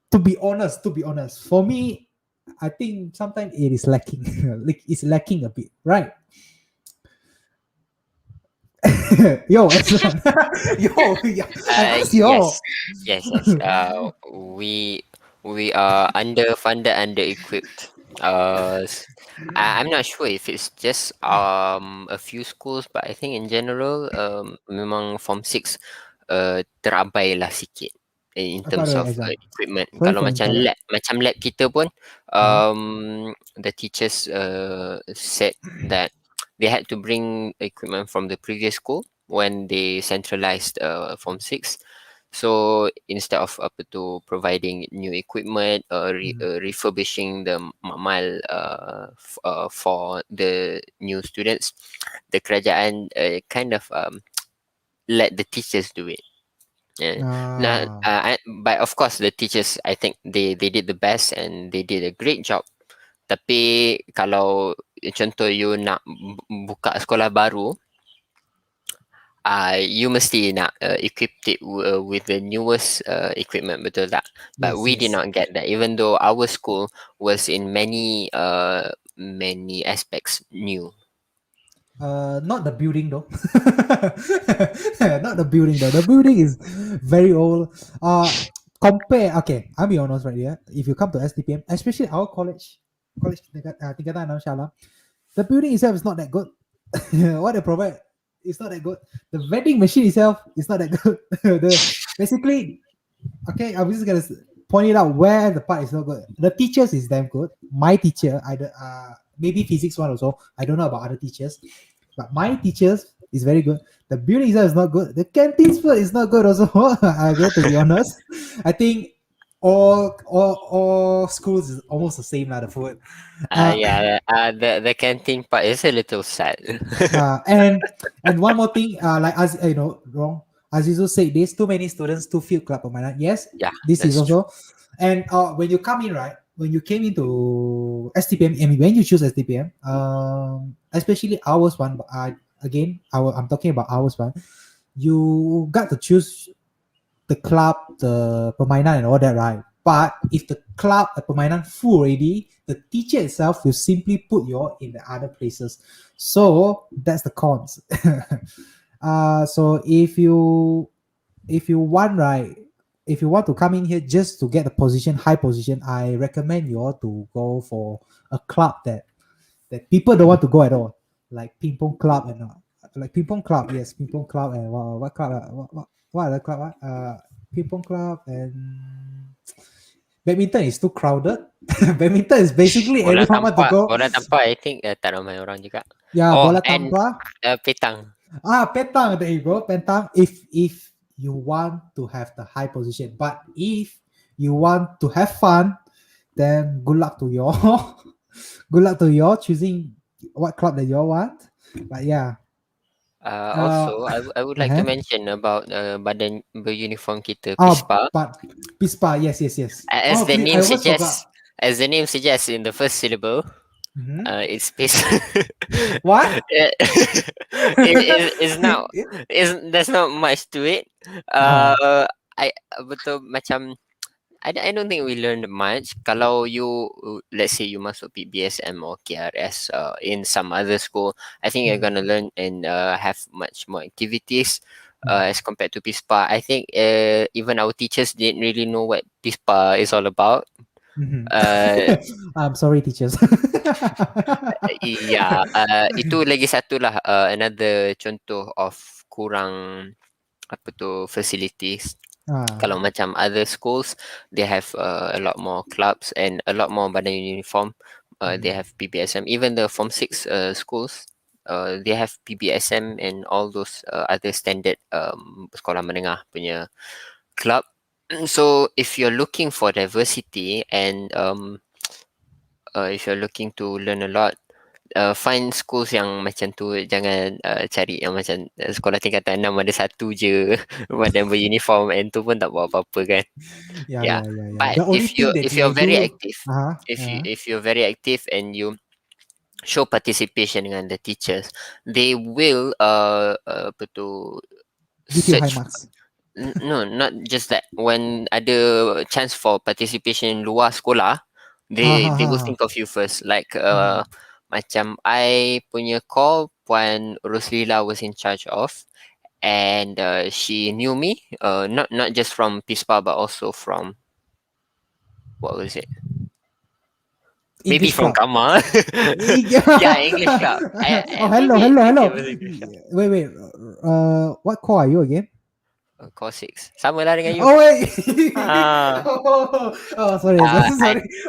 To be honest, for me, I think sometimes it is lacking. Like it's lacking a bit, right? Yo, excellent. Yo, yeah. I asked yo. Yes. We are underfunded, under-equipped. I'm not sure if it's just a few schools, but I think in general memang form 6 terabai lah sikit in Apa terms ada of exam? equipment. Sorry Kalau for macam interrupt. lab kita pun the teachers said that they had to bring equipment from the previous school when they centralized form 6. So instead of providing new equipment, refurbishing the mamal for the new students, the kerajaan kind of let the teachers do it. But of course the teachers, I think they did the best and they did a great job. Tapi kalau contoh you nak buka sekolah baru, you mesti nak equip it with the newest equipment, betul tak? But we did not get that, even though our school was in many aspects new. Not the building though. Not the building though. The building is very old. compare. Okay, I'll be honest right here. If you come to Stpm, especially our college tingkatan Anam Shala, the building itself is not that good. What they provide is not that good. The vending machine itself is not that good. Basically, okay, I'm just gonna point it out where the part is not good. The teachers is damn good. My teacher, either maybe physics one also. I don't know about other teachers, but my teachers is very good. The building itself is not good. The canteen's food is not good also. I get to be honest. I think all schools is almost the same lah. The food. Yeah, the canteen part is a little sad. And one more thing, like as you know, wrong. Azizu said, there's too many students to fill club permanent. Yes, Yeah, this is that's true. also. And when you come in, right, when you came into STPM, I mean, when you choose STPM, especially ours one, again, I'm talking about ours one. You got to choose the club, the permainan, and all that, right? But if the club, the permainan full already, the teacher itself will simply put you all in the other places. So that's the cons. So if you want, right, if you want to come in here just to get the position, high position, I recommend you all to go for a club that people don't want to go at all, like ping pong club and like ping pong club, yes, ping pong club and what club? What other club? Ping pong club and badminton is too crowded. Badminton is basically everyone want to go. Bola tampar, I think tak ramai orang juga. Yeah, Oh, bola and tampar. petang. Petang. There you go, petang. If you want to have the high position, but if you want to have fun, then good luck to you all. Good luck to you all choosing what club that you all want. But yeah. Also, I would like to Uh-huh. mention about badan beruniform kita, Oh, PISPA. but PISPA, yes. As Oh, the I name almost forgot. suggests, as the name suggests in the first syllable, Mhm. it's PIS. What? Is now there's not much to it. I betul macam I don't think we learned much. Kalau you let's say you masuk PBSM or KRS in some other school, I think you're gonna learn and have much more activities as compared to PISPA. I think even our teachers didn't really know what PISPA is all about. I'm sorry, teachers. Yeah, itu lagi satu lah another contoh of kurang apa tu facilities. Kalau macam other schools, they have a lot more clubs and a lot more badan uniform. They have PBSM. Even the Form 6 schools, they have PBSM and all those other standard sekolah menengah punya club. So if you're looking for diversity and if you're looking to learn a lot, find schools yang macam tu. Jangan cari yang macam sekolah tingkatan 6 ada satu je badan beruniform and tu pun tak buat apa-apa kan. Yeah. But The only thing that if you're they very do, active, if you're very active and you show participation dengan the teachers, they will apa tu give you high search. marks. No, not just that. When ada chance for participation luar sekolah, they will think of you first. Like macam I punya call Puan Roslila was in charge of, and she knew me. Not just from PISPA but also from what was it? Maybe English from club. Kama. Yeah, English club. Hello. Maybe it was English club. Wait. What call are you again? Call 6. Sama lah dengan you. Oh wait. Ah. Sorry.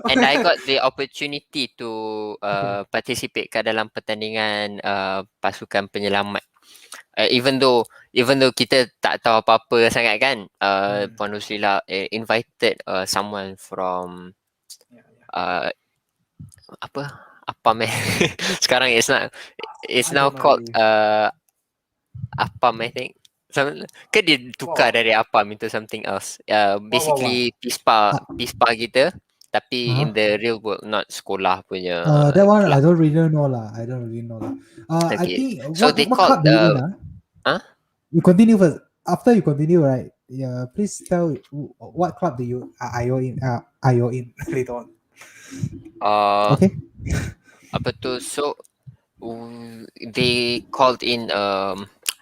And I got the opportunity to participate kat dalam pertandingan pasukan penyelamat. Even though kita tak tahu apa-apa sangat kan, Puan Nusrila invited someone from apa sekarang it's now called Apam, I think. Ke dia tukar dari Apam into something else. Basically PISPA kita, tapi in the real world, not sekolah punya. That one club. I don't really know lah. I Okay. think So what they club called do you in? You continue first. After you continue, right? Yeah, please tell what club do you are you in? Later on. Okay. Apa tu? So they called in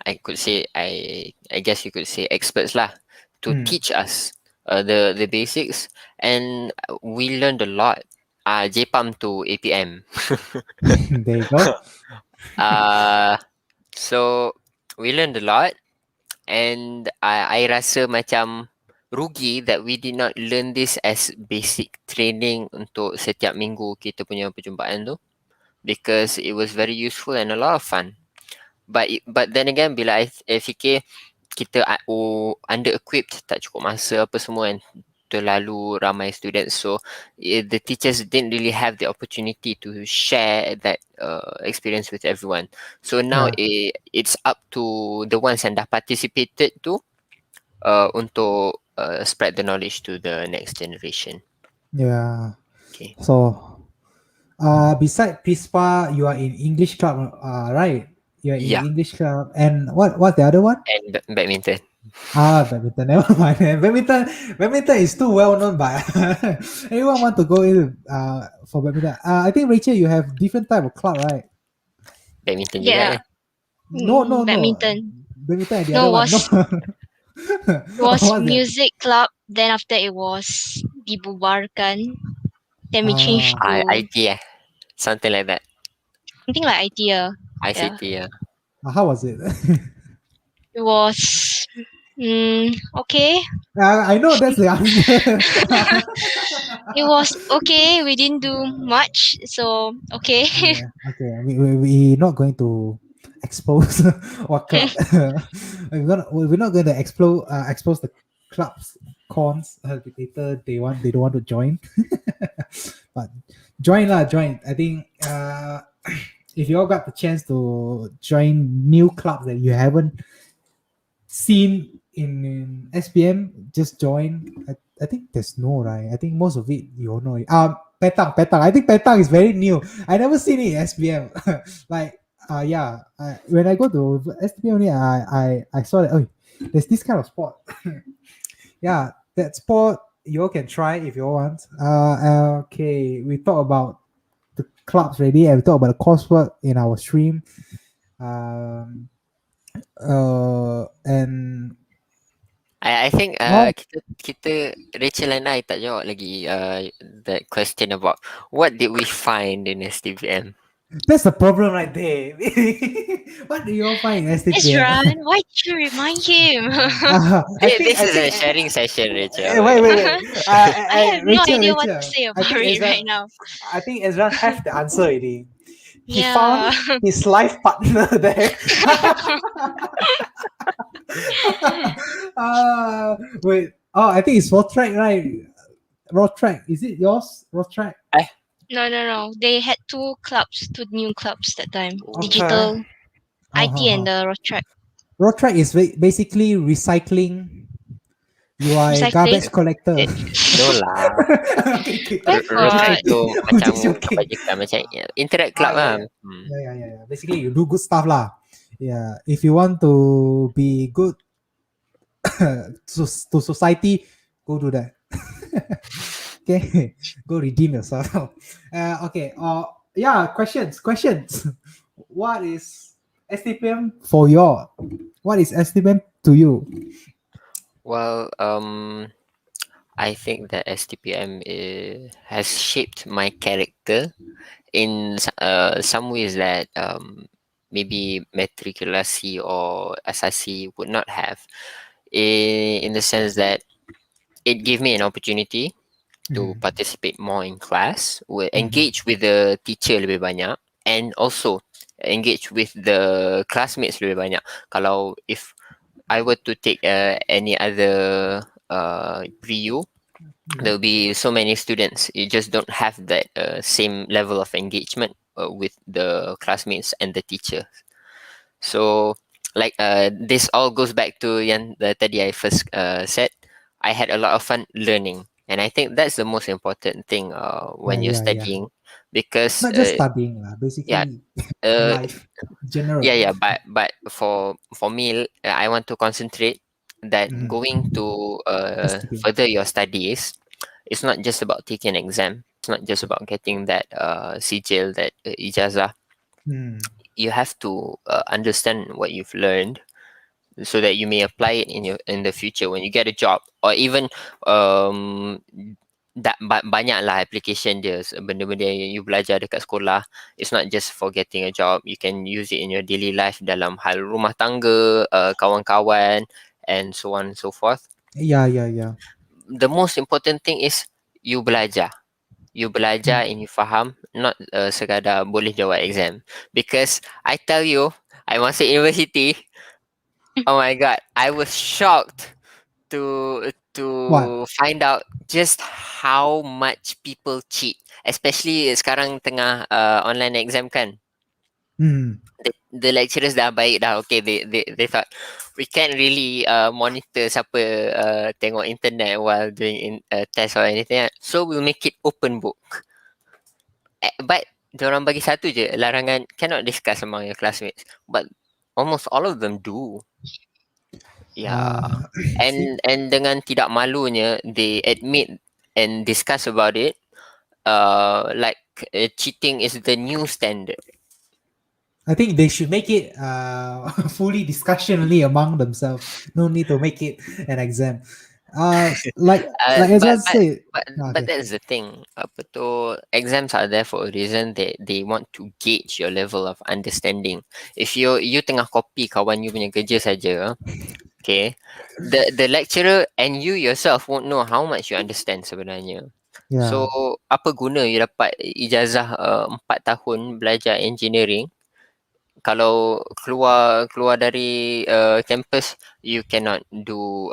I could say I guess you could say experts lah to teach us the basics, and we learned a lot. JPAM to APM. There you go. uh, so we learned a lot, and I rasa macam rugi that we did not learn this as basic training untuk setiap minggu kita punya perjumpaan tu, because it was very useful and a lot of fun. But then again, bila I fikir kita under equipped, tak cukup masa apa semua, and terlalu ramai students, so the teachers didn't really have the opportunity to share that experience with everyone. So now it's up to the ones yang dah participated tu untuk spread the knowledge to the next generation. Yeah. Okay. So, beside PISPA, you are in English club, right? You are in Yeah. English club, and what's the other one? And badminton. Badminton. Never mind. Badminton is too well known, but everyone want to go in for badminton. I think Rachel, you have different type of club, right? Badminton juga Yeah. kan? No. Badminton. Badminton and the No, other one. No. It was What's that? music club. Then after it was dibubarkan. Then we changed to IT something like that. something like idea. ICT, yeah. How was it? It was okay. I know that's the answer. It was okay. We didn't do much, so okay. Yeah, okay. We not going to expose what club. We're not going to expose the club's cons later. They don't want to join. But join. I think if you all got the chance to join new clubs that you haven't seen in SPM, just join. I think there's no, right. I think most of it you all know. Petang. I think Petang is very new. I never seen it in SPM. Like when I go to SPM only, I saw that, oh, there's this kind of sport. Yeah, that sport you all can try if you all want. Okay, we talk about the clubs already, and we talk about the coursework in our stream. And I think kita Rachel and I tak jawab lagi that question about what did we find in STPM. that's the problem right there. What do you all find in STPM? Ezra, why did you remind him? This is a sharing session, Rachel. Wait. I have no Rachel, idea what to say about it right now. I think Ezra have the answer already. He Yeah. found his life partner there. Wait. Oh, I think it's road track, right? Road track. Is it yours? Road track. No. They had two new clubs that time. Okay. Digital, IT, and the road track. Road track is basically recycling. You are a Recycling? garbage collector. No lah. Okay. Road track tu macam Just joking. apa je kan, macam interact club lah. Yeah. Basically, you do good stuff lah. Yeah. If you want to be good to society, go do that. Okay. Go redeem yourself. Okay. Questions. What is STPM for you? What is STPM to you? Well, I think that STPM has shaped my character in some ways that maybe matriculasi or asasi would not have, in the sense that it gave me an opportunity to participate more in class, engage with the teacher lebih banyak, and also engage with the classmates lebih banyak. Kalau if I were to take any other pre-U, there'll be so many students. You just don't have that same level of engagement with the classmates and the teachers. So, like this all goes back to yang tadi I first said. I had a lot of fun learning, and I think that's the most important thing when you're studying, because not just studying lah, basically life general. Yeah. But for me, I want to concentrate that going to further your studies. It's not just about taking an exam. It's not just about getting that sijil, that ijazah. You have to understand what you've learned, so that you may apply it in the future when you get a job, or even um banyak lah application dia, benda-benda yang you belajar dekat sekolah. It's not just for getting a job, you can use it in your daily life dalam hal rumah tangga, kawan-kawan, and so on and so forth. Yeah, yeah, yeah. The most important thing is you belajar. You belajar and you faham, not sekadar boleh jawab exam. Because I tell you, I masuk university, oh my god, I was shocked What? to find out just how much people cheat, especially sekarang tengah online exam kan. Hmm. The lecturers dah baik dah, okay, they thought we can't really monitor siapa tengok internet while doing test or anything, so we'll make it open book. But diorang bagi satu je larangan, cannot discuss among your classmates, but almost all of them do. Yeah. See, And dengan tidak malunya they admit and discuss about it, like cheating is the new standard. I think they should make it fully discussionally among themselves. No need to make it an exam. Like as I say, But okay. that's the thing. Apa tu, exams are there for a reason. They want to gauge your level of understanding. If you tengah copy kawan you punya kerja saja, okay, the lecturer and you yourself won't know how much you understand sebenarnya. Yeah. So apa guna you dapat ijazah 4 tahun belajar engineering kalau keluar dari campus you cannot do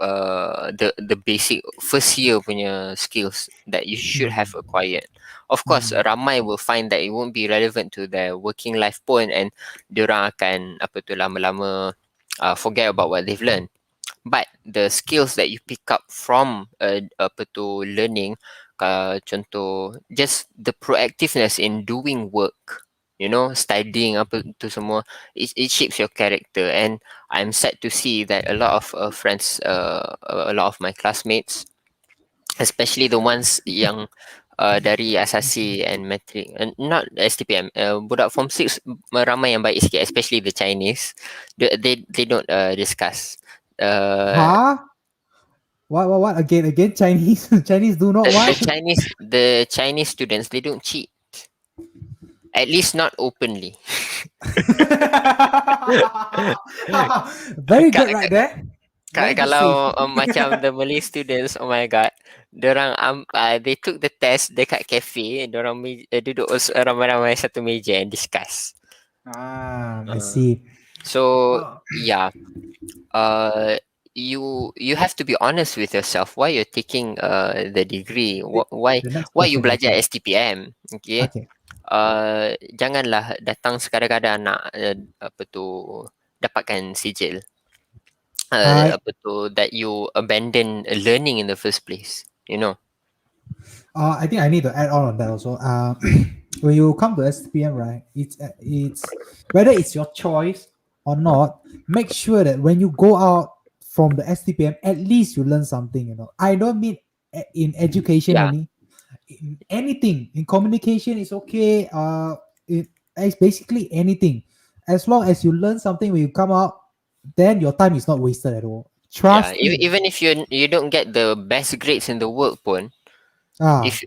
the basic first year punya skills that you should have acquired. Of course, ramai will find that it won't be relevant to their working life pun, and diorang akan apa tu lama-lama forget about what they've learned. But the skills that you pick up from apa tu learning, contoh just the proactiveness in doing work, you know, studying apa tu semua, it shapes your character. And I'm sad to see that a lot of friends, a lot of my classmates, especially the ones yang dari asasi and metric, not STPM, budak form 6 ramai yang baik sikit, especially the Chinese. They don't discuss. Huh? What? Again, Chinese. Chinese do not what? The Chinese students, they don't cheat. At least not openly. Very good right there. Very good Kalau save. macam the Malay students, oh my god, diorang they took the test dekat cafe, diorang duduk ramai-ramai satu meja and discuss. I see. So yeah, you have to be honest with yourself why you're taking the degree. Why The next you question, belajar okay. STPM, okay? Okay. Janganlah datang sekadar-kadar nak apa tu dapatkan sijil. Apa tu, that you abandon learning in the first place, you know. I think I need to add on that also. When you come to SPM, right? It's whether it's your choice or not. Make sure that when you go out from the STPM, at least you learn something. You know, I don't mean in education Yeah. only. In anything, in communication, it's okay. It's basically anything. As long as you learn something when you come out, then your time is not wasted at all. Trust me. Even if you don't get the best grades in the world pun, if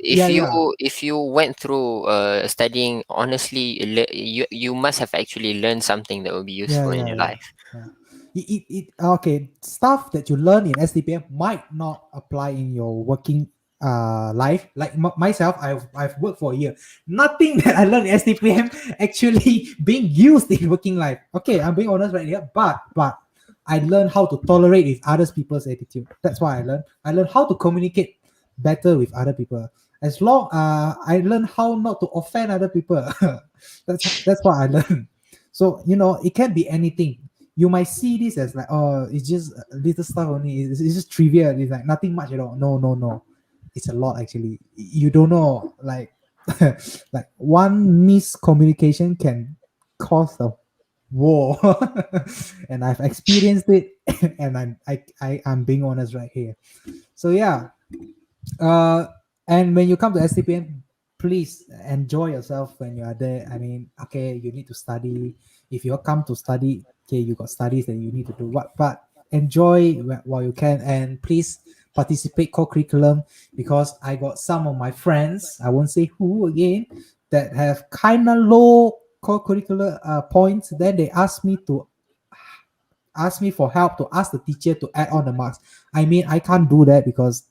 you went through studying honestly, you must have actually learned something that will be useful in your life. Okay, stuff that you learn in STPM might not apply in your working life. Like myself, I've worked for a year. Nothing that I learned in STPM actually being used in working life. Okay, I'm being honest right here, but I learned how to tolerate with other people's attitude. That's what I learned. I learned how to communicate better with other people. As long I learned how not to offend other people. that's what I learned. So you know, it can be anything. You might see this as like, oh, it's just a little stuff only. It's just trivial. It's like nothing much at all. No. It's a lot actually. You don't know, like, like one miscommunication can cause a war, and I've experienced it, and I'm being honest right here. So yeah, and when you come to STPM, please enjoy yourself when you are there. I mean, okay, you need to study. If you come to study, okay, you got studies that you need to do. But enjoy while you can, and please participate co-curriculum, because I got some of my friends, I won't say who again, that have kind of low co-curricular points. Then they ask me for help, to ask the teacher to add on the marks. I mean, I can't do that, because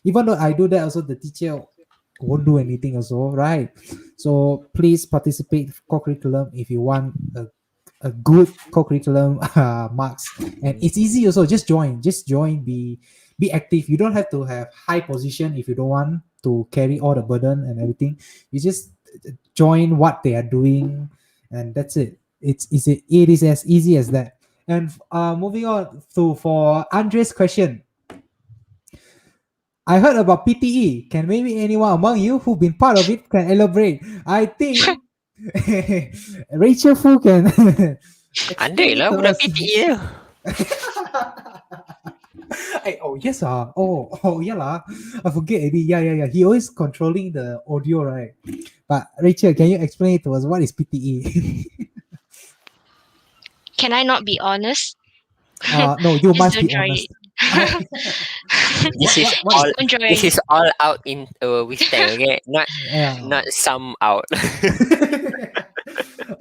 even though I do that also, the teacher won't do anything also, right? So please participate co-curriculum if you want a good co-curriculum marks. And it's easy also, just join, be active. You don't have to have high position if you don't want to carry all the burden and everything. You just join what they are doing, and that's it. It is as easy as that. And moving on to for Andre's question, I heard about PTE. Can maybe anyone among you who've been part of it can elaborate? I think Rachel Fu can Andre explain it lah to budak us. PTE tu. Oh yes, yeah lah. I forget already. Yeah. He always controlling the audio, right? But Rachel, can you explain it to us? What is PTE? Can I not be honest? No, you Just must don't be try honest. it. This is What all. is? Don't try This it. is all out in with Teng, okay? Yeah. Not some out.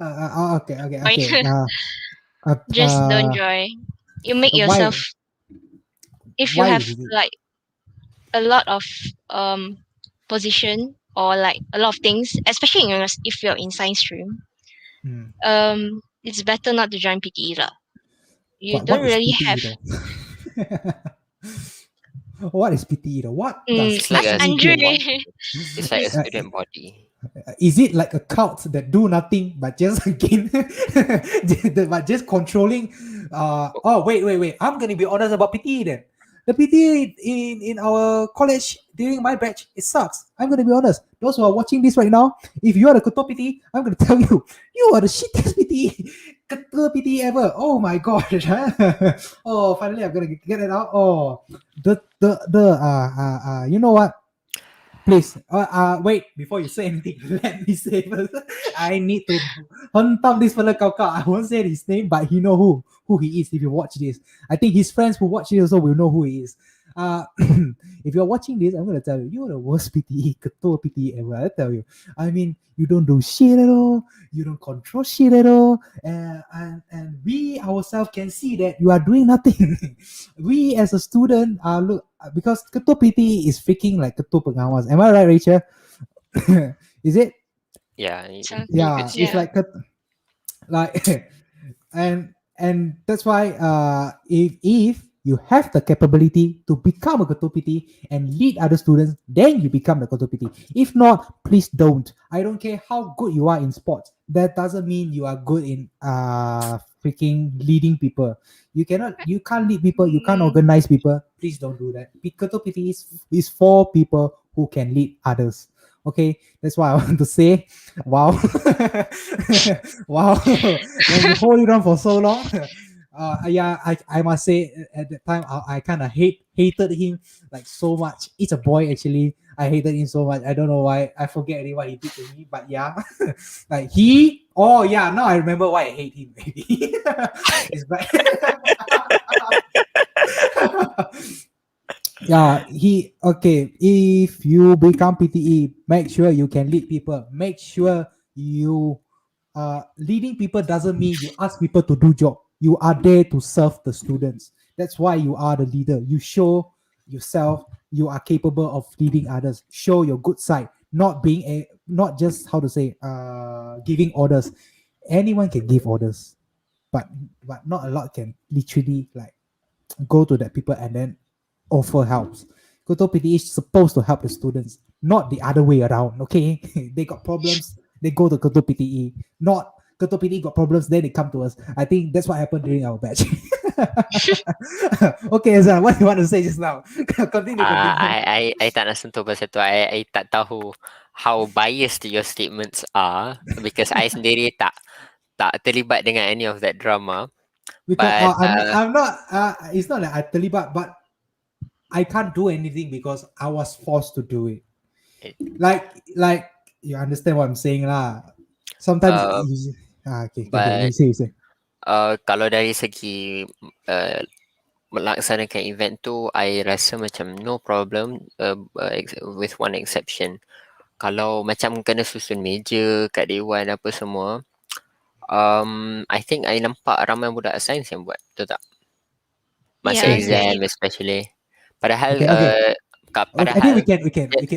Okay. Fine. Uh, Just don't uh, try. You make why? yourself, if you Why have is it? like a lot of position or like a lot of things, especially if you're in science stream, Hmm. it's better not to join PTE lah. You What don't is really PTE have. though? What is PTE though? What does It's like Ask a PTE do? Andre. it's like a Uh, student body. is it like a cult that do nothing but just again, but just controlling? Oh wait. I'm gonna be honest about PTE then. The PTE in our college during my batch, it sucks. I'm gonna be honest. Those who are watching this right now, if you are the Ketua PTE, I'm gonna tell you, you are the shittiest PTE, Ketua PTE ever. Oh my god. Oh, finally I'm gonna get it out. Oh, you know what? Please, wait, before you say anything, let me say first. I need to hunt this fella Kauka. I won't say his name, but he know who he is if you watch this. I think his friends who watch this also will know who he is. Uh, if you're watching this, I'm gonna tell you, you're the worst PTE, Ketua PTE ever. I tell you. I mean, you don't do shit at all. You don't control shit at all. And we ourselves can see that you are doing nothing. We as a student look, because Ketua PT is freaking like Ketua Pengawas. Am I right, Rachel? Is it? Yeah, you could Yeah, say it's Yeah. that. like and that's why if you have the capability to become a Ketua PT and lead other students, then you become the Ketua PT. If not, please don't. I don't care how good you are in sports. That doesn't mean you are good in freaking leading people. You can't lead people, you can't organize people. Please don't do that. Ketua PT is for people who can lead others. Okay, that's what I want to say. Wow. Wow. When you hold it on for so long. Yeah, I must say at that time I kind of hated him like so much. It's a boy actually. I hated him so much. I don't know why. I forget already what he did to me, but yeah, like he. Oh yeah, now I remember why I hate him. Maybe it's bad. Yeah, okay. If you become PTE, make sure you can lead people. Make sure you leading people doesn't mean you ask people to do job. You are there to serve the students. That's why you are the leader. You show yourself you are capable of leading others. Show your good side, not just how to say giving orders. Anyone can give orders, but not a lot can literally like go to that people and then offer helps. Koto PTE is supposed to help the students, not the other way around. Okay, they got problems, they go to Koto PTE. Not Koto PTE got problems, then they come to us. I think that's what happened during our batch. Okay, Azan, what do you want to say just now? Continue. I tak nak sentuh pasal tu. I tak tahu how biased your statements are because I sendiri tak terlibat dengan any of that drama. Because But I'm not. It's not like I terlibat, but I can't do anything because I was forced to do it. Like you understand what I'm saying lah. Sometimes uh, okay, you but say. kalau dari segi uh, melaksanakan event tu, I rasa macam no problem, with one exception. Kalau macam kena susun meja kat dewan apa semua, I think I nampak ramai budak sains yang buat, betul tak? Masa Yeah, Yes, yes. exam same. especially. Padahal Okay, okay. Okay, I think padahal dia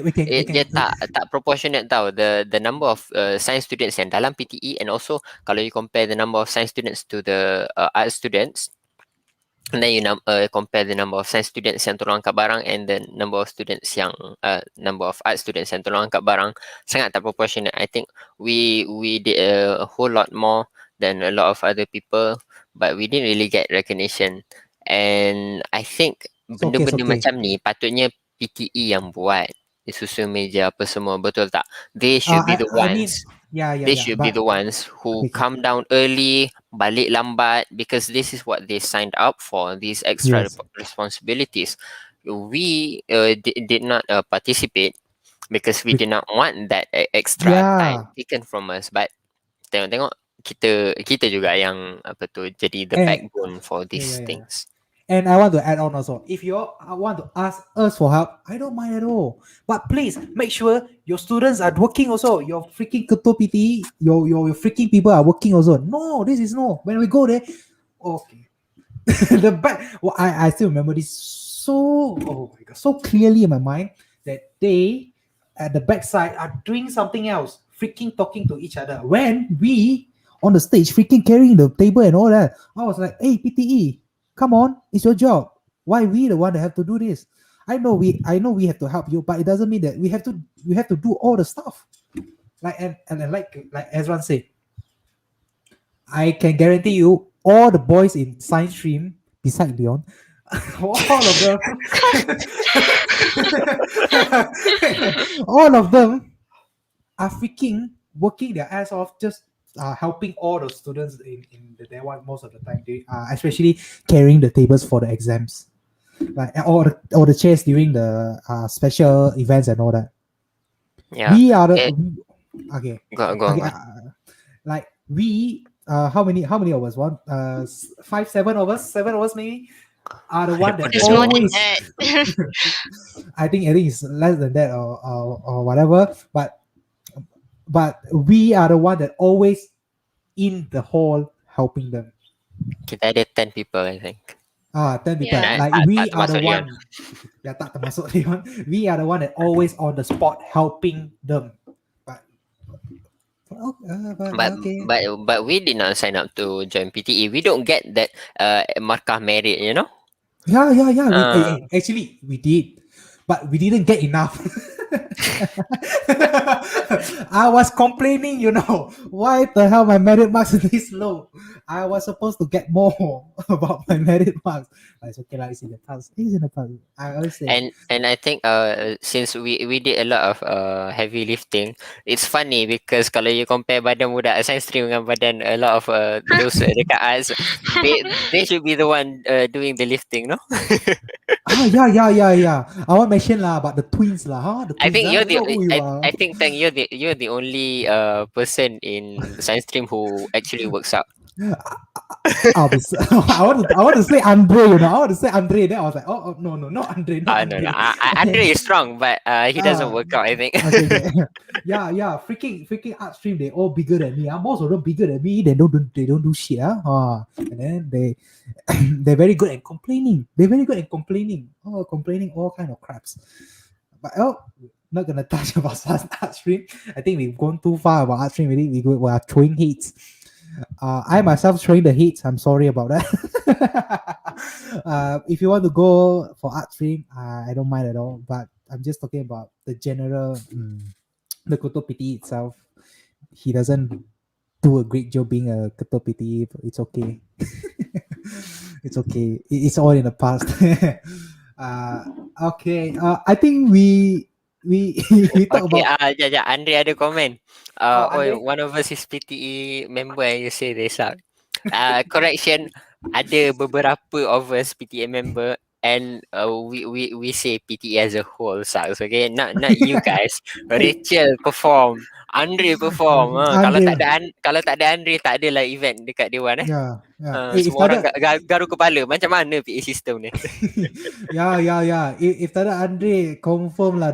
we can. tak proportionate tau, the number of science students yang dalam PTE, and also kalau you compare the number of science students to the art students, and then you compare the number of science students yang tolong angkat barang and the number of students yang number of art students yang tolong angkat barang, sangat tak proportionate. I think we did a whole lot more than a lot of other people, but we didn't really get recognition. And I think It's okay, it's benda-benda okay. macam ni patutnya PTE yang buat, susun meja apa semua, betul tak? They should be the I mean, ones. yeah, They should be but the ones who okay, okay. come down early, balik lambat, because this is what they signed up for, these extra Yes. responsibilities. We did not participate because we We- did not want that extra time Yeah. taken from us. But tengok-tengok, kita juga yang apa tu, jadi the And backbone for these yeah. things. And I want to add on also, if you want to ask us for help, I don't mind at all. But please make sure your students are working also. Your freaking ketua PTE, your freaking people are working also. No, this is no. When we go there, okay. The back, well, I still remember this so, oh my god, so clearly in my mind that they at the backside are doing something else, freaking talking to each other. When we on the stage freaking carrying the table and all that, I was like, hey PTE, come on, it's your job. Why we the one that have to do this? I know we have to help you, but it doesn't mean that we have to do all the stuff. Like and like Ezran said, I can guarantee you all the boys in science stream beside Leon, all of them, all of them are freaking working their ass off, just helping all the students in the day one most of the time. They especially carrying the tables for the exams, like all the chairs during the special events and all that. Yeah. We are the okay. Go Okay, on. like we how many of us? One 5 7 of us, 7 of us maybe are the one that It's more than always that. I think it's less than that or whatever, but we are the one that always in the hall helping them. Kita ada 10 people, I think. 10 people. Yeah. Like Tak we are the termasuk Leon. one. Yeah, tak termasuk Leon. We are the one that always on the spot helping them. But okay. but we did not sign up to join PTE. We don't get that markah merit, you know. Yeah. Actually, we did, but we didn't get enough. I was complaining, why the hell my merit marks is this low? I was supposed to get more about my merit marks. But it's okay, it's in the past. It's in the past. I always say. And I think since we did a lot of heavy lifting, it's funny because kalau you compare badan budak science stream dengan badan a lot of those dekat arts, they should be the one doing the lifting, no? Yeah. I want to mention about the twins The twins, I think you're the you know who you are. I think Tang, you're the only person in science stream who actually works out. I want to say Andre, I want to say Andre. Then I was like, oh no, not Andre, not No, Andre. Andre is strong, but he doesn't work out, I think. Okay. Yeah. Freaking art stream. They all bigger than me. Most of them bigger than me. They don't do shit. And then they're very good at complaining. Complaining all kind of craps. But not gonna touch about art stream. I think we've gone too far about art stream. Really, we are throwing hates. I myself throwing the hates. I'm sorry about that. If you want to go for art stream, I don't mind at all. But I'm just talking about the general, the Koto PT itself. He doesn't do a great job being a Koto PT. It's okay. It's okay. It's all in the past. Okay. I think we talk about. Andre ada komen. Andre? One of us is PTE member and you say this out. Correction, ada beberapa of us PTE member and we say PTE as a whole sucks. Okay, not you guys. Rachel perform, Andre perform. Kalau Andre, kalau tak ada Andre, tak ada lah event dekat Dewan. yeah. If Semua tak orang ada, garu kepala. Macam mana PA system ni? yeah. If tak ada Andre, confirm lah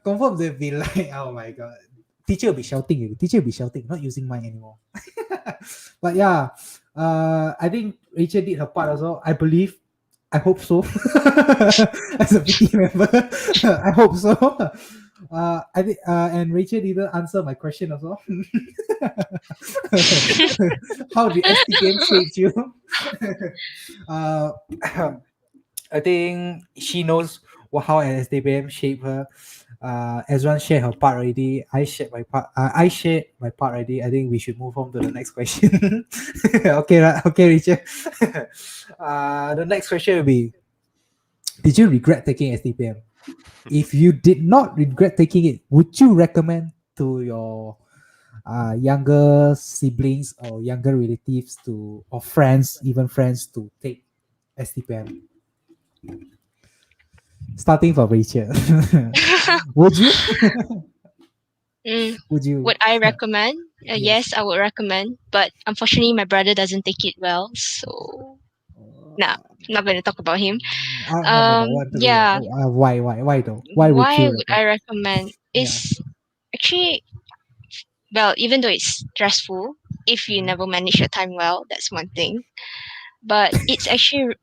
confirm they'll be like, oh my god. Teacher will be shouting. Not using mine anymore. But yeah, I think Rachel did her part also. I believe. I hope so. As a PT member, I hope so. I think, and Rachel didn't answer my question also. How did STPM shape you? uh, I think she knows how an STPM shaped her. Ezra shared her part already. I shared my part. I shared my part already. I think we should move on to the next question. Okay, Richard. The next question will be: did you regret taking STPM? If you did not regret taking it, would you recommend to your younger siblings or younger relatives or friends, even friends, to take STPM? Starting from Rachel. Would you? Would you? Would I recommend? Yes. Yes, I would recommend. But unfortunately, my brother doesn't take it well. So, nah, not going to talk about him. Yeah. Why though? Why would you? I recommend? It's actually, well, even though it's stressful, if you never manage your time well, that's one thing. But it's actually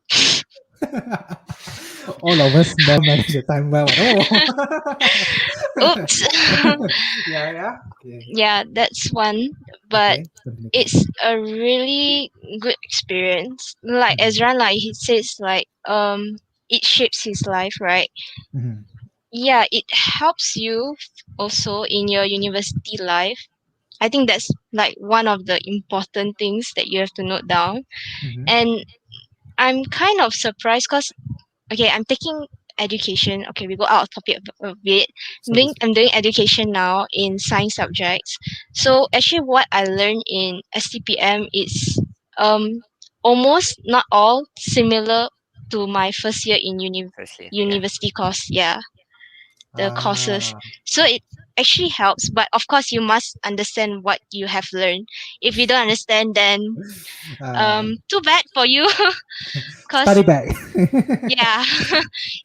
All of us never manage the time well at all. oops. Yeah. Yeah, that's one. But Okay. it's a really good experience. Like Ezra, like he says, like it shapes his life, right? Mhm. Yeah, it helps you also in your university life. I think that's like one of the important things that you have to note down. Mhm. And I'm kind of surprised because okay, I'm taking education. Okay, we go out of topic a bit. I'm doing education now in science subjects. So actually, what I learned in STPM is almost not all similar to my first year in Firstly, university course. Yeah, the courses. So it actually helps, but of course you must understand what you have learned. If you don't understand, then too bad for you. Study Cause back. yeah,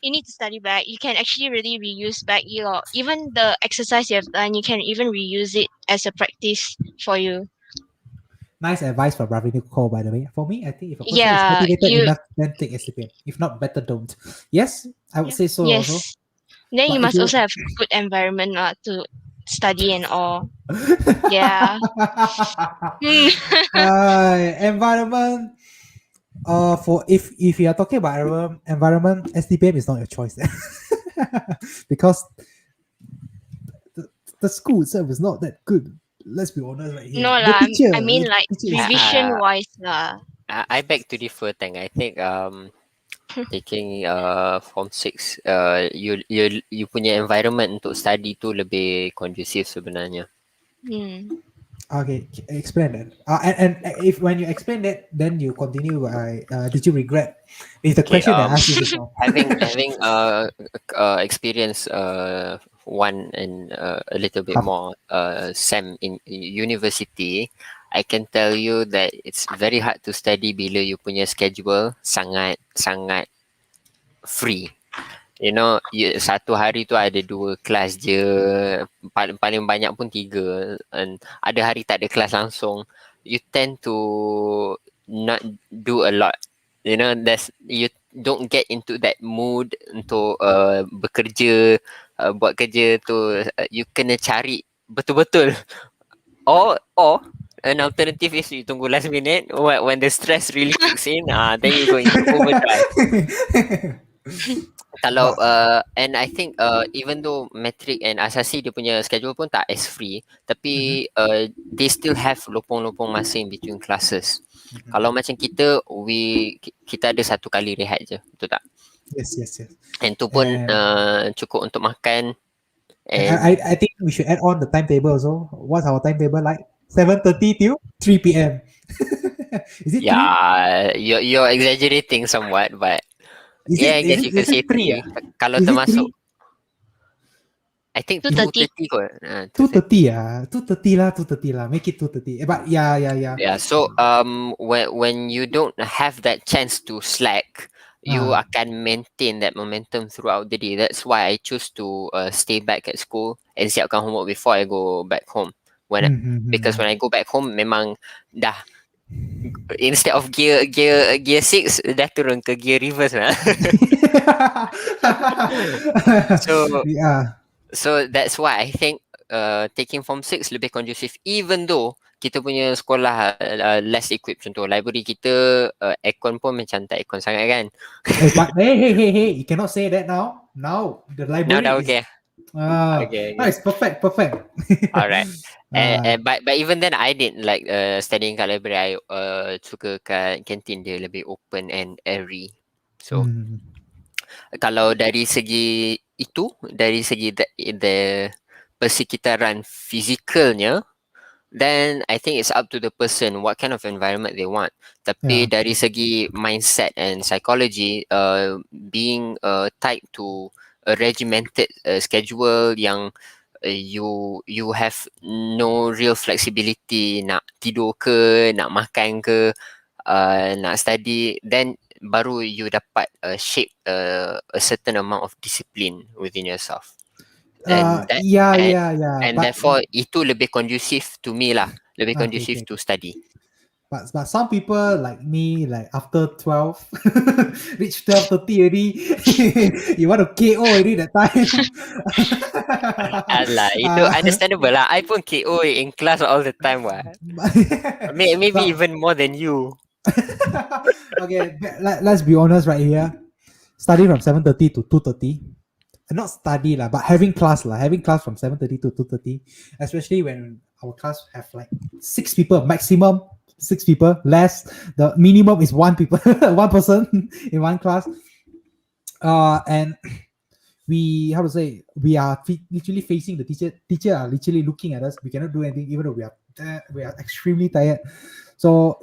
you need to study back. You can actually really reuse back your even the exercise you have done. You can even reuse it as a practice for you. Nice advice from Ravini Cole, by the way. For me, I think if a person is Yeah, motivated you enough, then take SCPM. If not, better don't. Yes, I would say so also. yes. Then you But if must you also have good environment to study and all. Yeah. environment. For if you are talking about environment, SDPM is not your choice because the school itself is not that good. Let's be honest, right here. No The lah. teacher, I mean like the teacher is- revision wise lah. I beg to differ, Teng. I think taking form 6 you punya environment untuk study tu lebih conducive sebenarnya. Okay, explain that. And if when you explain that, then you continue by did you regret? Is the question that I asked you just now. having experience one and a little bit more SEM in university, I can tell you that it's very hard to study bila you punya schedule sangat free. You know, satu hari tu ada 2 kelas je, paling banyak pun 3, and ada hari tak ada kelas langsung. You tend to not do a lot. You know, you don't get into that mood untuk bekerja, buat kerja tu. You kena cari betul-betul. Or an alternative is you tunggu last minute when the stress really kicks in, then you go into overdrive. Kalau and I think even though metric and asasi dia punya schedule pun tak as free, tapi they still have lopong-lopong masa in between classes. Kalau macam kita ada 1 kali rehat je, betul tak? Yes. And tu pun cukup untuk makan. And I think we should add on the timetable also. What's our timetable like? 7:30 till 3 p.m. Is it? Yeah, you're exaggerating somewhat, but Yeah, I guess you can say three? 3. Kalau Is it termasuk, three? I think 2:30. 2:30 kot. 2:30. 2:30 2:30 lah. Make it 2:30. But yeah. Yeah, so when you don't have that chance to slack, you akan maintain that momentum throughout the day. That's why I choose to stay back at school and siapkan homework before I go back home. Because when I go back home, memang dah, instead of gear 6, dah turun ke gear reverse lah. So Yeah. So that's why I think taking form 6 lebih conducive, even though kita punya sekolah less equipped. Contoh library kita aircon pun macam tak aircon sangat kan. But hey, you cannot say that now. Now the Now library dah is okay. Okay. it's perfect. Alright. But even then I didn't like studying kat library. I suka kat kantin, dia lebih open and airy. So kalau dari segi itu, dari segi the persekitaran fizikalnya, then I think it's up to the person what kind of environment they want. Tapi dari segi mindset and psychology, being tied to a regimented schedule yang you have no real flexibility, nak tidur ke, nak makan ke, nak study, then baru you dapat shape a certain amount of discipline within yourself. And But therefore itu lebih conducive to me lah, lebih conducive to study. But some people like me, like after 12, reach 12:30 already, you want to KO already that time. Alah, itu understandable lah. I pun KO in class all the time what. Maybe even more than you. Okay, let's be honest right here. Study from 7:30 to 2:30. Not study lah, but having class from 7:30 to 2:30, especially when our class have like 6 people maximum, 6 people less. The minimum is 1 people, 1 person in one class. And we are literally facing the teacher. Teacher are literally looking at us. We cannot do anything, even though we are extremely tired. So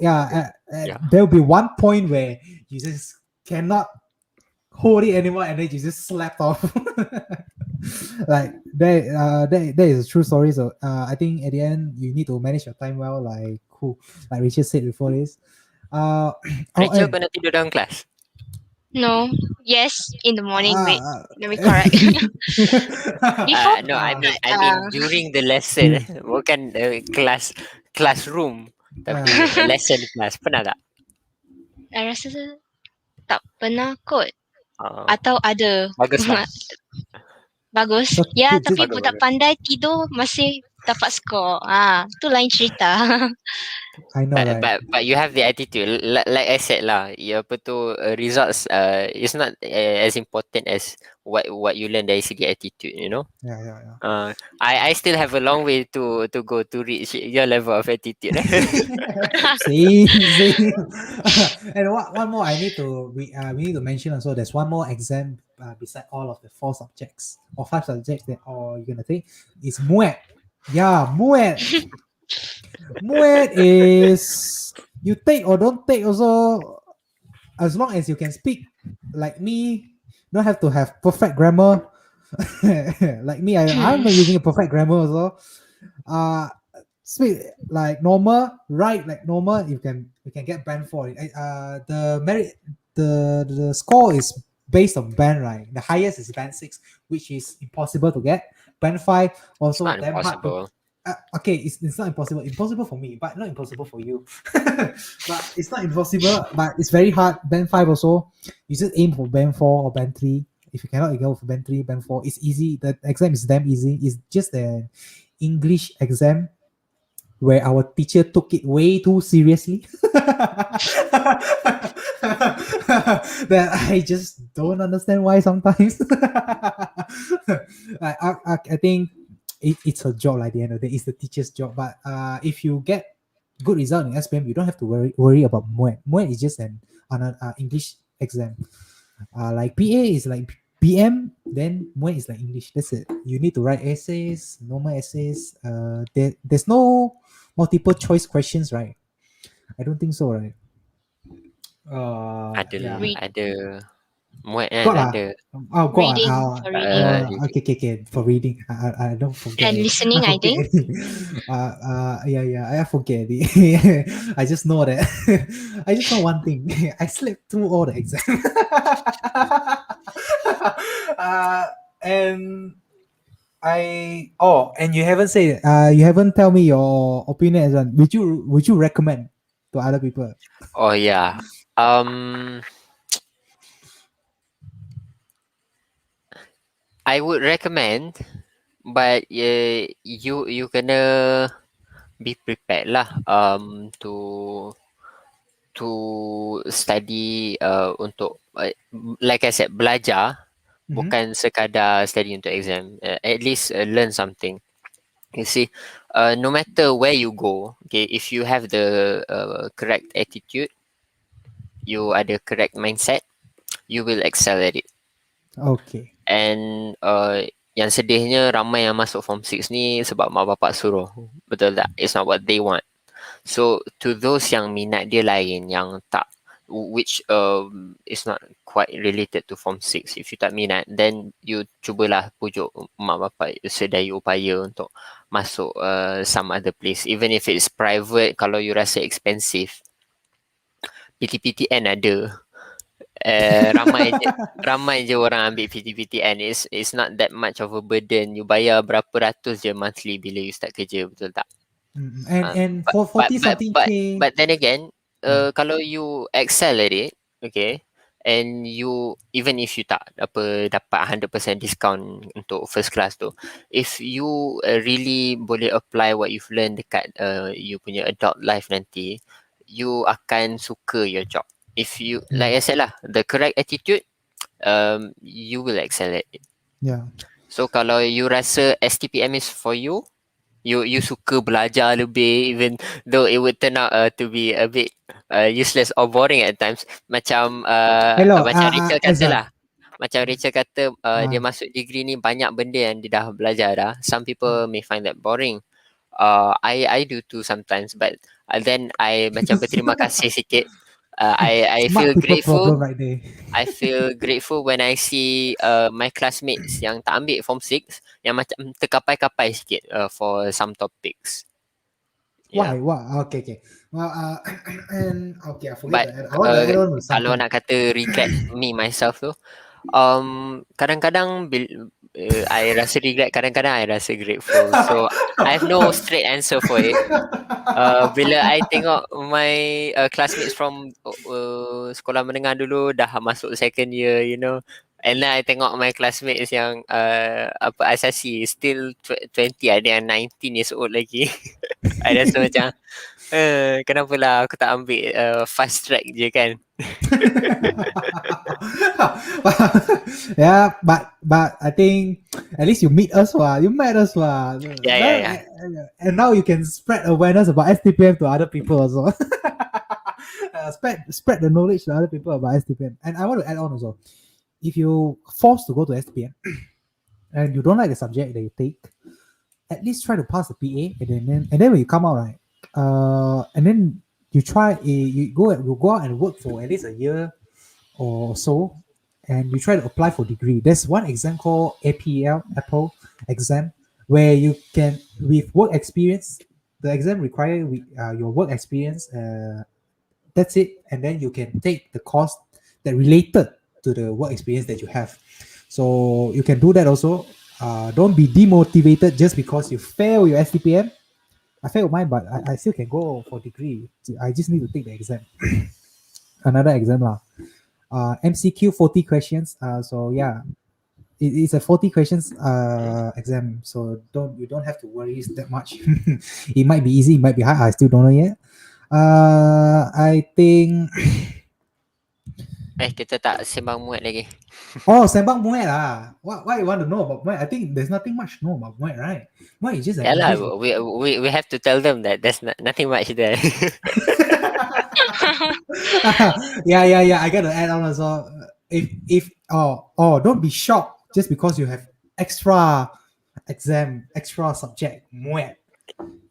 there will be one point where you just cannot hold it anymore, and then you just slapped off. Like that is a true story. So I think at the end you need to manage your time well, like Rachel said before this. Rachel pernah tidur dalam kelas? No. Yes, in the morning. Wait, let me correct. Before. No, I mean during the lesson, bukan classroom, tapi lesson class. Pernah tak? I rasa tak pernah kot. Atau ada. Bagus lah. Bagus. Ya, tapi budak pandai tidur masih dapat skor. Tu lain cerita. I know, but you have the attitude. Like I said lah, apa tu, results is not as important as what you learn dari segi attitude, you know. Yeah. I still have a long way to go to reach your level of attitude. Same. And one more we need to mention also. There's one more exam beside all of the 4 subjects or 5 subjects that you're gonna take. It's MUET. Yeah, MUET. MUET is you take or don't take also, as long as you can speak like me, don't have to have perfect grammar. Like me, I'm not using a perfect grammar also. Speak like normal, write like normal, you can get band 4. The score is based on band, right? The highest is band 6, which is impossible to get. Band 5 also Not damn impossible. hard to, okay, it's not impossible. Impossible for me, but not impossible for you. But it's not impossible, but it's very hard. Band 5 also, you just aim for band 4 or band 3. If you cannot, you go for band 3, band 4. It's easy. The exam is damn easy. It's just an English exam where our teacher took it way too seriously. That I just don't understand why sometimes. I think it's a job at the end of the day. It's the teacher's job. But if you get good result in SPM, you don't have to worry about MUET. MUET is just an English exam. Like PA is like BM, then MUET is like English. That's it. You need to write essays, normal essays. There's no multiple choice questions, right? I don't think so, right? Ada. Muat kan Got lah. ada. Oh, got Reading, for reading. okay. For reading, I don't forget. And listening, I think. Yeah. I forget it. I just know that. I just know one thing. I slept through all the exam. And and you haven't said you haven't tell me your opinion as well. Would you recommend to other people? Oh yeah. I would recommend, but you gonna be prepared lah to study untuk like I said, belajar bukan sekadar study untuk exam. At least learn something. You see, no matter where you go, okay, if you have the correct attitude, you ada correct mindset, you will excel at it. Okay. And yang sedihnya ramai yang masuk form 6 ni sebab mak bapak suruh. Betul tak? It's not what they want. So to those yang minat dia lain, yang tak, which is not quite related to form 6, if you tak minat, then you cubalah pujuk mak bapak sedaya upaya untuk masuk some other place, even if it's private. Kalau you rasa expensive, PTPTN ada. Ramai je orang ambil PTPTN. It's not that much of a burden. You bayar berapa ratus je monthly bila you start kerja, betul tak? And for 40 something K. But then again, kalau you excel at it, okay, and you, even if you tak dapat 100% discount untuk first class tu, if you really boleh apply what you've learned dekat you punya adult life nanti, you akan suka your job. If you, like I said lah, the correct attitude, you will excel at it. Yeah. So kalau you rasa STPM is for you, you suka belajar lebih, even though it would turn out to be a bit useless or boring at times. Macam macam Rachel kata lah. Macam Rachel kata dia masuk degree ni banyak benda yang dia dah belajar dah. Some people may find that boring. I do too sometimes, but then I macam berterima kasih sikit. I feel grateful. Right there. I feel grateful when I see my classmates yang tak ambil form 6 yang macam terkapai-kapai sikit for some topics. Why? Okay. Well, and okay, I forget. But I want to add on with kalau something. nak kata regret me myself tu, kadang-kadang I rasa regret, kadang-kadang I rasa grateful. So I have no straight answer for it. Bila I tengok my classmates from sekolah menengah dulu dah masuk second year, you know, and then I tengok my classmates yang asasi still 20, ada yang 19 years old lagi. I rasa macam kenapalah aku tak ambil fast track je kan. Yeah, but I think at least you meet us, you met us, Yeah. And now you can spread awareness about STPM to other people also. Spread the knowledge to other people about STPM. And I want to add on also, if you forced to go to STPM and you don't like the subject that you take, at least try to pass the PA, and then when you come out, right, and then you try you go out and work for at least a year or so, and you try to apply for degree. There's one exam called Apple exam, where you can, with work experience, the exam require your work experience. That's it, and then you can take the course that related to the work experience that you have. So you can do that also. Don't be demotivated just because you fail your STPM. I failed mine, but I still can go for degree. I just need to take the exam. Another exam lah. MCQ 40 questions. So yeah, it's a 40 questions exam. So you don't have to worry that much. It might be easy, it might be hard. I still don't know yet. I think. Kita tak sembang muat lagi. Oh, sembang muat lah. What you want to know about muat? I think there's nothing much to know about muat, right? Muat is just yeah lah. We have to tell them that there's nothing much there. Yeah. I gotta add on also. If don't be shocked just because you have extra exam, extra subject. Muat.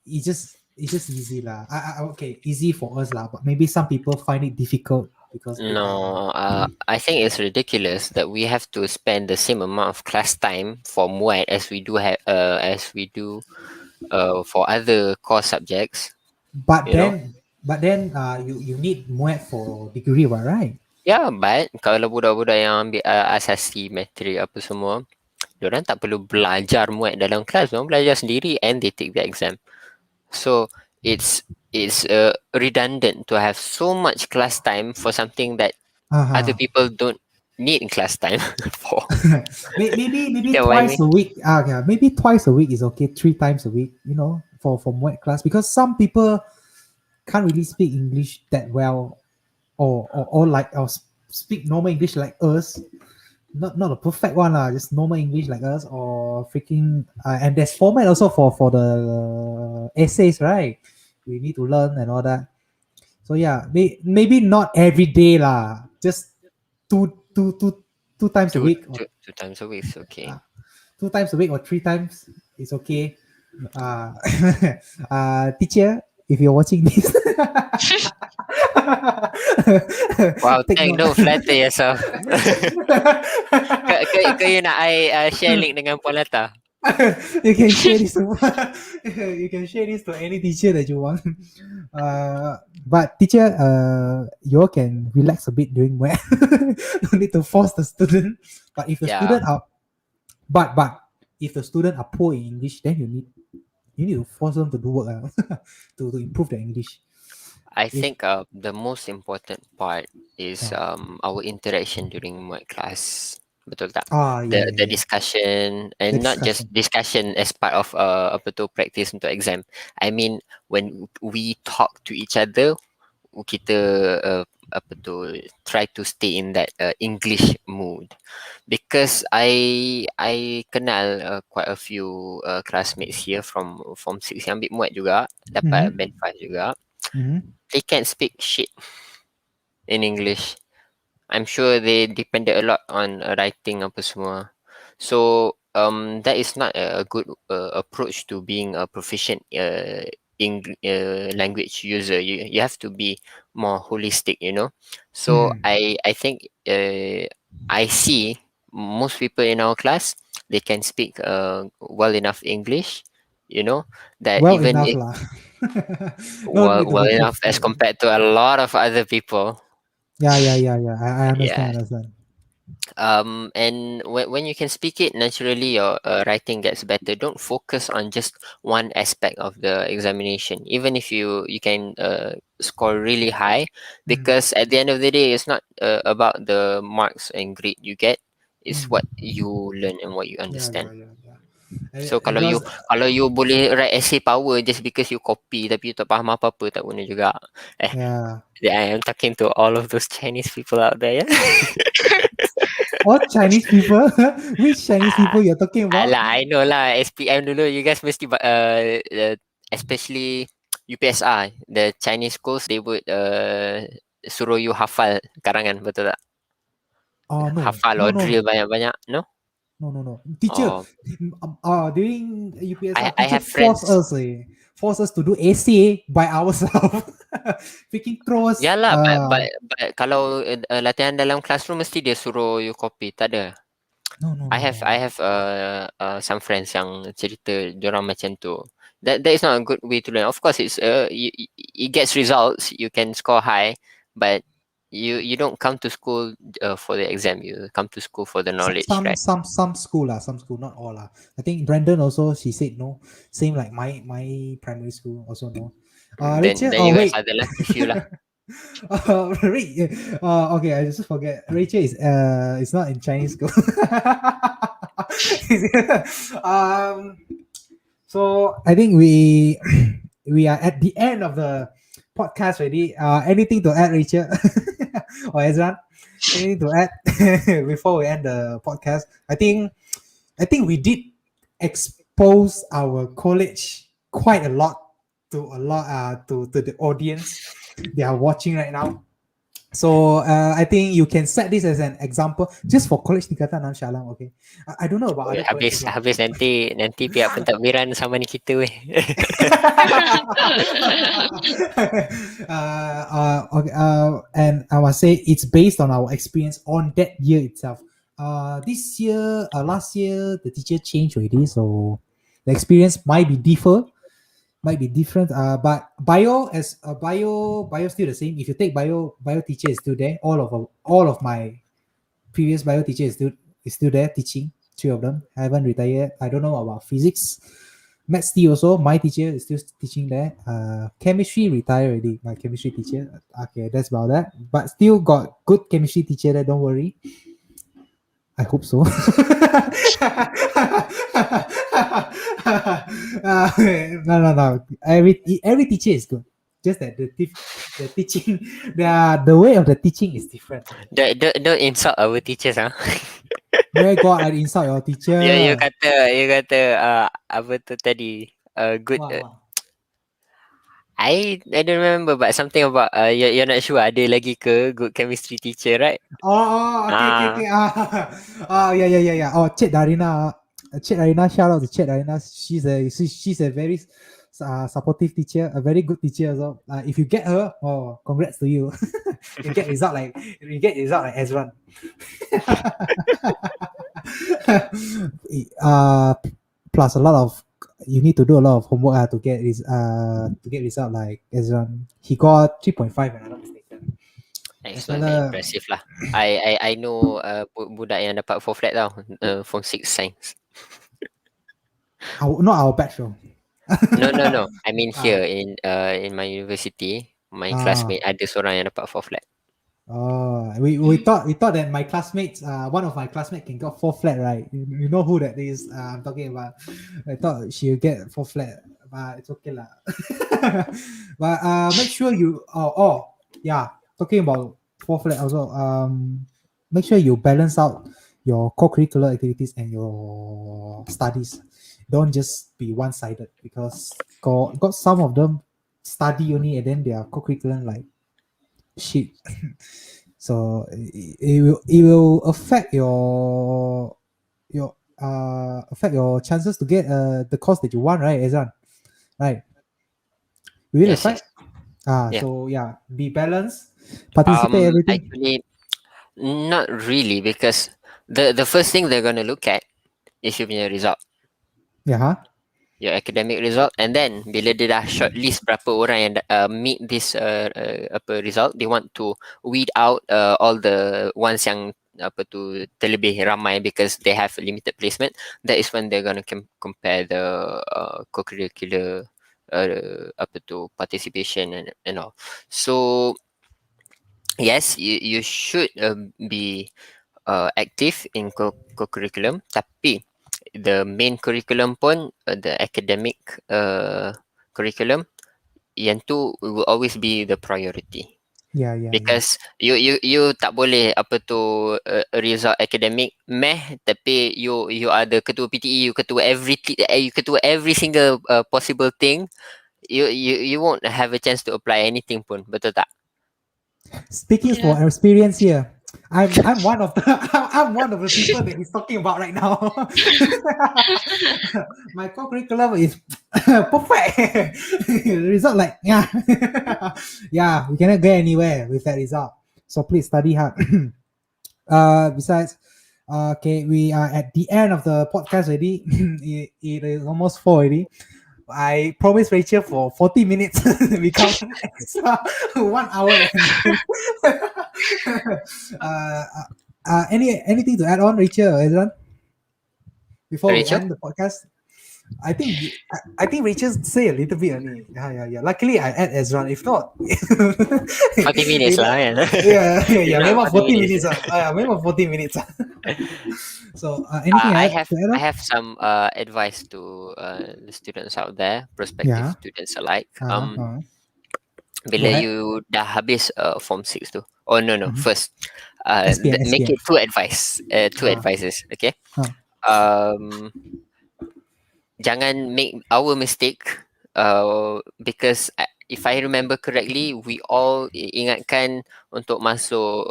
It's just easy lah. Okay, easy for us lah. But maybe some people find it difficult because No, I think it's ridiculous that we have to spend the same amount of class time for MUET as we do for other core subjects. but You know, then you need muet for degree, what, right? yeah, but kalau budak-budak yang ambil asasi matrik apa semua, diorang tak perlu belajar MUET dalam kelas, diorang belajar sendiri and they take the exam. So it's redundant to have so much class time for something that other Uh-huh. people don't need class time for. Maybe Get what I twice mean? a week. Yeah, maybe twice a week is okay. 3 times a week, for muet class, because some people can't really speak English that well, or like speak normal English like us. Not a perfect one lah, just normal English like us, or freaking and there's format also for the essays, right? We need to learn and all that. So yeah, maybe not every day lah, just two times a Two, week, or two times a week is okay. uh, 2 times a week or 3 times is okay. Uh, Teacher, if you're watching this, Wow, take Teng, note. don't flatter yourself. Kau nak I share link dengan Puan Lata? You can share this to you can share this to any teacher that you want. But teacher, you all can relax a bit during where don't need to force the student. But if the Yeah, student are but if the student are poor in English, then you need to force them to do work to improve their English. I If think the most important part is uh, our interaction during my class. Betul tak? yeah, The yeah. discussion, The and not just discussion. discussion as part of apa tu practice untuk exam. I mean when we talk to each other, kita apa tu try to stay in that English mood, because I kenal quite a few classmates here from Form 6 yang ambil muat juga, dapat Mm-hmm. band 5 juga. Mm-hmm. They can't speak shit in English. I'm sure they depended a lot on writing apa semua. So that is not a good approach to being a proficient language user. You have to be more holistic, you know. So Mm. I think I see most people in our class, they can speak well enough English, you know, that Well even enough if lah. No need to well be enough as perfect. compared to a lot of other people. Yeah. I Yeah. understand. And when you can speak it naturally, your writing gets better. Don't focus on just one aspect of the examination, even if you can score really high, Mm. because at the end of the day, it's not about the marks and grade you get. It's Mm. what you learn and what you understand. Yeah. So Because kalau you boleh write essay power just because you copy tapi you tak faham apa-apa, tak guna juga. yeah, I am talking to all of those Chinese people out there, yeah. what Chinese people? Which Chinese people you're talking about? Alah, I know lah. SPM dulu, you guys mesti especially UPSR, the Chinese schools, they would suruh you hafal karangan, betul tak? Oh Hafal or no. drill banyak-banyak, no? No. Teacher, Oh, during UPSR, I teacher have friends. force us to do essay by ourselves. Freaking throw us. Ya lah, but kalau latihan dalam classroom mesti dia suruh you copy, tak ada. I have some friends yang cerita diorang macam tu. That is not a good way to learn. Of course, it gets results. You can score high, but you don't come to school for the exam. You come to school for the knowledge, right? Some school lah, some school, not all lah. I think Brandon also, she said no. Same like my primary school also no. Rachel, Then oh you guys wait. are the lucky few lah. Okay, I just forget. Rachel is not in Chinese school. So I think we are at the end of the podcast already. Anything to add, Rachel or Ezra? Anything to add before we end the podcast? I think we did expose our college quite a lot to the audience they are watching right now. So I think you can set this as an example just for college tingkatan insyaAllah. Okay. I don't know about Oi, other colleges habis lah. habis nanti pihak pentadbiran sama ni kita weh. Okay, and I must say it's based on our experience on that year itself. This year, last year, the teacher changed already, so the experience might be different. But bio as a bio still the same. If you take bio teacher is still there. All of my previous bio teacher is still there teaching. Three of them haven't retired. I don't know about physics. Maths T also, my teacher is still teaching there. Chemistry retired already. My chemistry teacher. Okay, that's about that. But still got good chemistry teacher there. Don't worry. I hope so. No. Every teacher is good. Just that the teaching, the way of the teaching is different. Don't insult our teachers ah. Where God I insult your teacher. You kata apa tu tadi good What? I don't remember but something about you're not sure ada lagi ke good chemistry teacher right? Okay. Yeah. Oh, Chet Darina, shout out to Chet Darina. She's a very supportive teacher, a very good teacher as well. If you get her, oh, congrats to you. you get result like Ezra. uh, plus a lot of you need to do a lot of homework to get result like Ezra. He got 3.5 and I'm not mistaken. Excellent, impressive lah. I know budak yang dapat 4 flat tau, form 6 science. Not our batch though. No. I mean here in my university, my classmate ada seorang yang dapat 4 flat. Oh, we thought that my classmates, one of my classmates can get 4 flat, right? You know who that is? I'm talking about. I thought she'll get 4 flat, but it's okay lah. But make sure you. Yeah. Talking about 4 flat also. Make sure you balance out your co-curricular activities and your studies. Don't just be one-sided because got some of them study only and then their co-curricular like shit. So it will affect your affect your chances to get the course that you want, right, Ezran? Right? Will it Yes, affect? Yeah. So yeah, be balanced, participate everything. Actually, not really because the first thing they're gonna look at is your punya result, Yeah. your academic result, and then bila dia dah shortlist berapa orang yang meet this apa result, they want to weed out all the ones yang apa tu terlebih ramai because they have limited placement. That is when they're gonna compare the co-curricular apa tu participation and all. So yes, you should be active in co-curriculum, tapi the main curriculum pun the academic curriculum yang tu will always be the priority. Yeah. Because you tak boleh apa tu result academic meh tapi you are the ketua PTE, you ketua every single possible thing, you won't have a chance to apply anything pun, betul tak? Speaking for experience here, I'm one of the I'm one of the people that he's talking about right now. My co-curriculum is perfect. Result like yeah, we cannot get anywhere with that result. So please study hard. Besides, okay, we are at the end of the podcast already. It is almost 4 already. I promised Rachel for 40 minutes become extra 1 hour. Anything to add on, Rachel or Ezran? Before Rachel? we end the podcast? I think Rachel say a little bit only. Yeah. Luckily I add Ezran. If not 40 minutes lah kan. Yeah. Memang 40 minutes memang 40 minutes. So anything I to add on? have some advice to the students out there, prospective students alike. Bila you dah habis form 6 tu. Oh no, first SPM. make it two advices, okay? Jangan make our mistake because if I remember correctly, we all ingatkan untuk masuk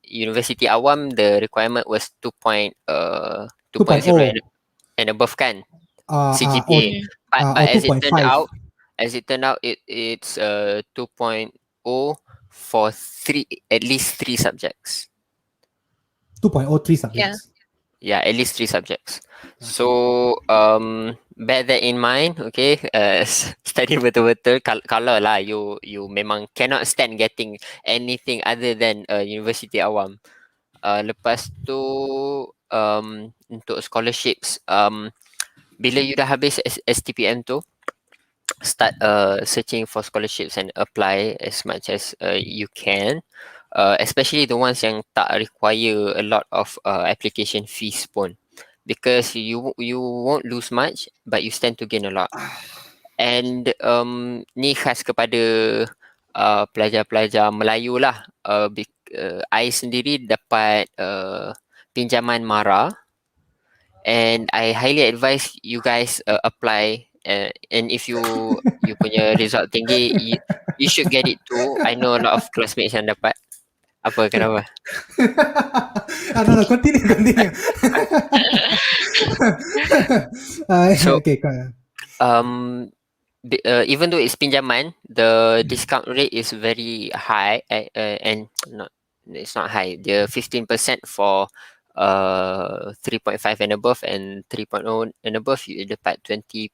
university awam, the requirement was 2.0 and above kan, CGPA. Mm. But or 2.5. as it turned out, it's 2.0 for at least three subjects. 2.03 subjects. Yeah, at least three subjects. Okay. So bear that in mind, okay. Study betul-betul. Kalau lah you memang cannot stand getting anything other than university awam. Lepas tu untuk scholarships, bila you dah habis STPM tu, start searching for scholarships and apply as much as you can. Especially the ones yang tak require a lot of application fees pun, because you won't lose much but you stand to gain a lot. And ni khas kepada pelajar-pelajar Melayu lah. I sendiri dapat pinjaman MARA, and I highly advise you guys apply. And if you punya result tinggi, you should get it too. I know a lot of classmates yang dapat. Apa, kenapa? No, continue. So, okay, even though it's pinjaman, the discount rate is very high, and it's not high. The 15% for 3.5 and above and 3.0 and above, you dapat 20%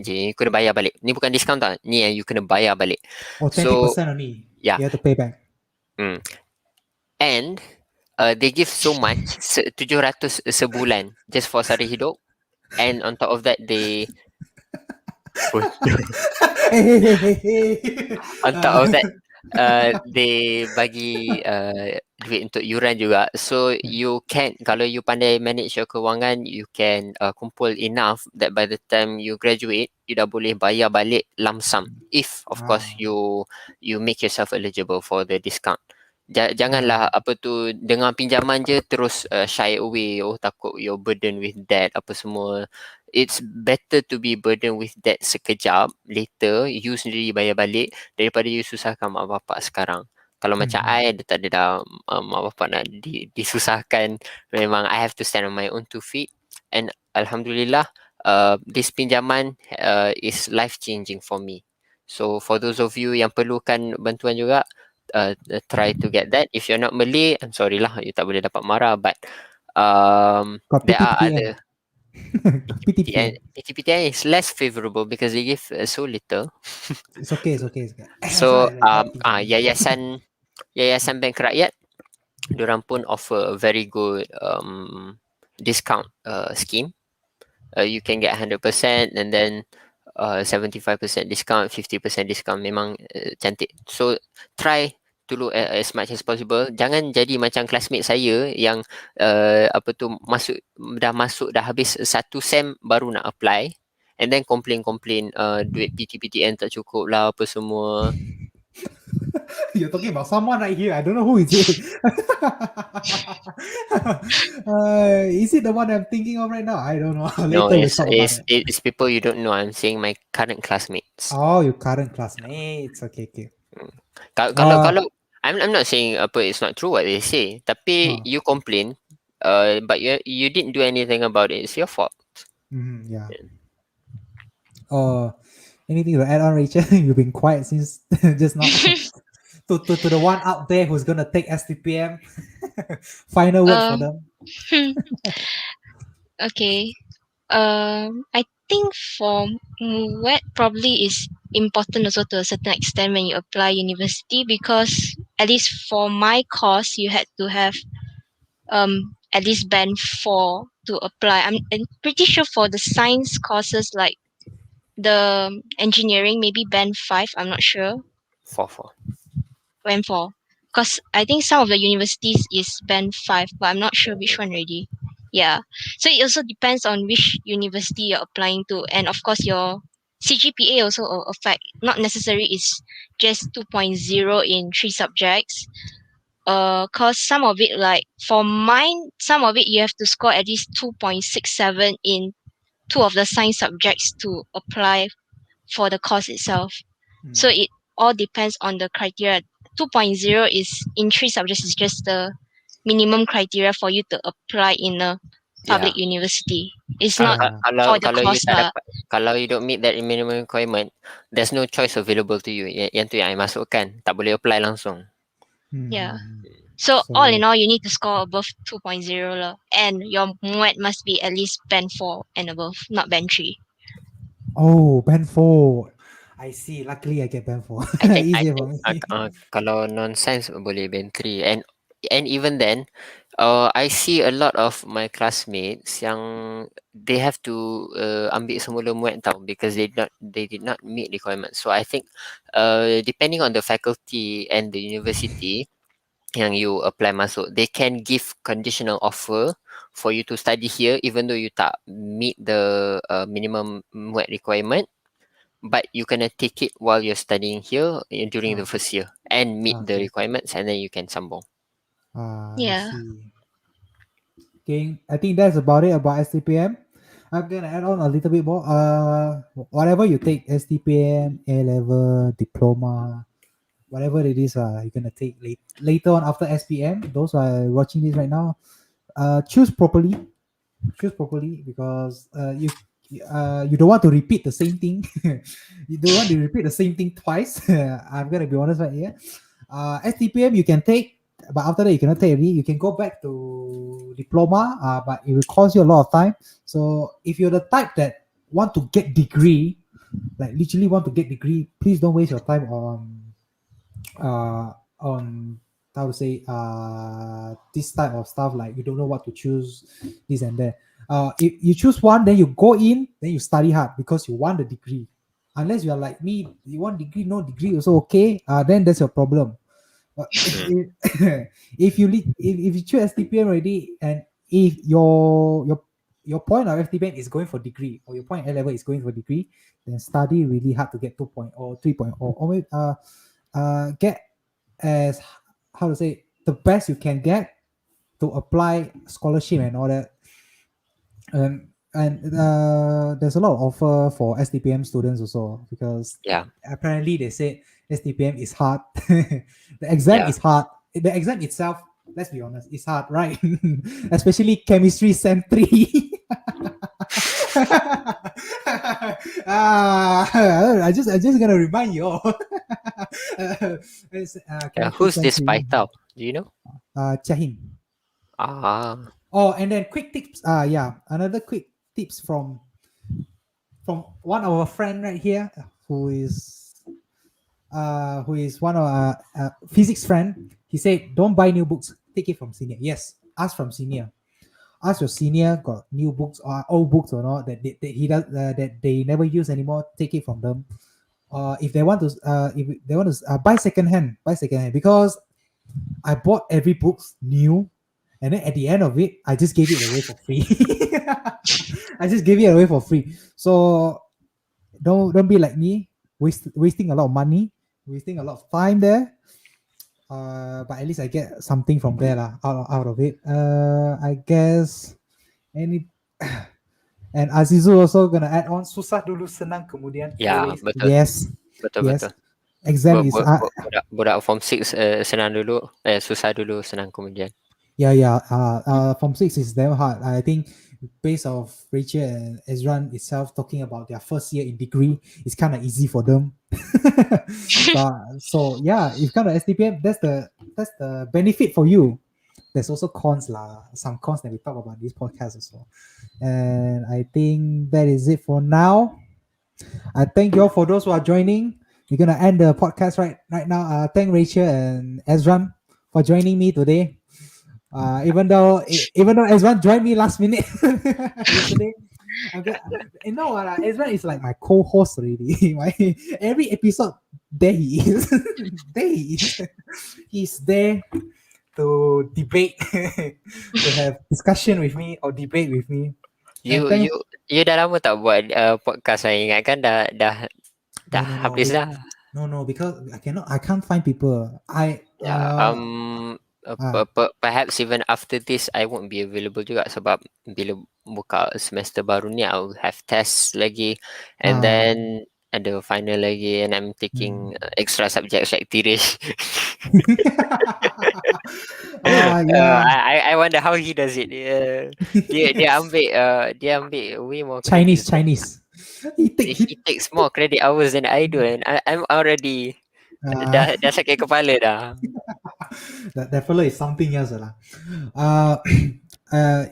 je. You kena bayar balik. Ni bukan discount tak? Ni yang you kena bayar balik. 20% So, only. yeah. You have to pay back. And they give so much, 700 sebulan just for sara hidup. And on top of that, they on top of that, they bagi duit untuk yuran juga. So you can, kalau you pandai manage your kewangan, you can kumpul enough that by the time you graduate, you dah boleh bayar balik lump sum. If of course you make yourself eligible for the discount. Janganlah apa tu dengan pinjaman je terus shy away, takut you're burdened with debt apa semua. It's better to be burdened with debt sekejap, later you sendiri bayar balik, daripada you susahkan mak bapak sekarang. Kalau macam I, dia tak ada dah mak bapak nak disusahkan. Memang I have to stand on my own 2 feet. And Alhamdulillah, this pinjaman is life changing for me. So for those of you yang perlukan bantuan juga, try to get that. If you're not Malay, I'm sorry lah, you tak boleh dapat MARA, but there are other PTPTN is less favorable because they give so little. It's okay. So Yayasan Bank Rakyat, diorang pun offer a very good discount scheme. You can get 100% and then 75% discount, 50% discount. Memang cantik. So try to look as much as possible. Jangan jadi macam classmate saya yang dah habis 1 sem baru nak apply, and then complain duit PTPTN tak cukup lah apa semua. You're talking about someone right here. I don't know who is it. Is it the one I'm thinking of right now? I don't know. No, Later we'll talk about it. it's people you don't know. I'm saying my current classmates. Oh, your current classmates. Okay. Kalau I'm not saying it's not true what they say, tapi you complain, but you didn't do anything about it. It's your fault. Yeah. Anything to add on, Rachel? You've been quiet since just now. to the one out there who's gonna take STPM, final word for them. Okay. I think for what probably is important also to a certain extent when you apply university, because at least for my course you had to have at least band 4 to apply. I'm pretty sure for the science courses like the engineering, maybe band 5, I'm not sure. 4. Band 4. Because I think some of the universities is band 5, but I'm not sure which one already. Yeah. So it also depends on which university you're applying to. And of course your CGPA also affect. Not necessarily is just 2.0 in 3 subjects. Cause some of it, like for mine, some of it you have to score at least 2.67 in 2 of the science subjects to apply for the course itself. So all depends on the criteria. 2.0 is in 3 subjects is just the minimum criteria for you to apply in a public Yeah. university. It's Ka- not ka- Yeah. Kalau for the kalau you course tak lah. dapat, kalau you don't meet that minimum requirement, there's no choice available to you. Yang tu yang I masukkan, tak boleh apply langsung. Yeah. Mm-hmm. So all in So, all, you need to score above 2.0 lah, and your MUET must be at least band 4 and above, not band 3. oh, band 4. I see. Luckily, I get band 4. I Easier for think me. kalau non-science boleh band 3, and even then, I see a lot of my classmates yang they have to ambil semula MUET tau, because they did not meet requirements. So I think depending on the faculty and the university yang you apply masuk, they can give conditional offer for you to study here even though you tak meet the minimum MUET requirement, but you kena take it while you're studying here during the Ah, first year and meet the okay. requirements, and then you can sambung. I Yeah. see. Okay, I think that's about it about STPM. I'm gonna add on a little bit more. Whatever you take, STPM, A level, diploma, whatever it is, you're gonna take later on after SPM. Those who are watching this right now, choose properly. Choose properly because you don't want to repeat the same thing. You don't want to repeat the same thing twice. I'm gonna be honest right here. STPM you can take, but after that you cannot take already. You can go back to diploma, but it will cost you a lot of time. So if you're the type that want to get degree, like literally want to get degree, please don't waste your time on how to say this type of stuff, like you don't know what to choose, this and that. If you choose one, then you go in, then you study hard because you want the degree. Unless you are like me, you want degree, no degree also okay, then that's your problem. But if you choose STPM already, and if your point of FTPM is going for degree, or your point A level is going for degree, then study really hard to get 2.0, 3.0, or maybe get as, how to say, the best you can get to apply scholarship and all that. And there's a lot of offer for STPM students also, because Yeah, apparently they say STPM is hard. The exam yeah. is hard. The exam itself, let's be honest, is hard, right? Especially chemistry sem 3. I just gonna remind you all. Yeah, Chemistry who's sem this 3. Pai Tao? Do you know? Chahin. Ah, Oh, and then quick tips. Yeah, another quick tips from one of our friend right here, who is one of our physics friend. He said, "Don't buy new books. Take it from senior." Yes, ask from senior. Ask your senior got new books or old books or not that they never use anymore. Take it from them. If they want to buy secondhand, because I bought every books new, and then at the end of it, I just gave it away for free. I just gave it away for free. So don't be like me, wasting a lot of money, wasting a lot of time there. But at least I get something from there lah, out of it. I guess any and Azizu also gonna add on, susah dulu senang kemudian yeah, always. betul. Yes, Betul, yes. betul. Exam is Budak form 6 senang dulu, susah dulu, senang kemudian. yeah. Form 6 is damn hard. I think based of Rachel and Ezran itself talking about their first year in degree, it's kind of easy for them. So yeah, if kind of STPM, that's the benefit for you. There's also cons lah, some cons that we talk about this podcast also. And I think that is it for now. I thank you all for those who are joining. We're gonna end the podcast right now. Thank Rachel and Ezran for joining me today. Even though Ezran joined me last minute yesterday, you know what? Ezran is like my co-host already. Every episode, there he is. There he is. He's there to debate, to have discussion with me or debate with me. And You thank you you dah lama tak buat podcast? Saya ingatkan dah no, habis dah. no, because I can't find people. Yeah, Uh, perhaps even after this I won't be available juga, sebab bila buka semester baru ni I'll have tests lagi, and uh, then ada final lagi, and I'm taking extra subjects like Tirish. Yeah. I wonder how he does it. Dia ambil way more credits. Chinese. He take He takes more credit hours than I do, and I'm already dah sakit kepala dah. that fellow is something else lah.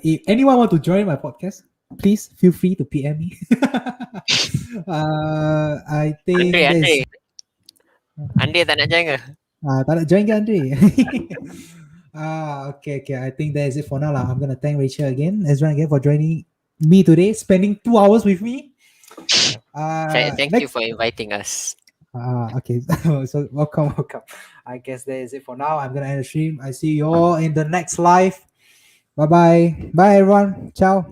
If anyone want to join my podcast, please feel free to PM me. I think Andre tak nak join ke? tak nak join ke Andre? Okay. I think that is it for now lah. I'm gonna thank Rachel again, Ezra again for joining me today, spending 2 hours with me. Thank you for inviting us. Okay. So welcome. I guess that is it for now. I'm gonna end the stream. I see you all in the next live. Bye, everyone. Ciao.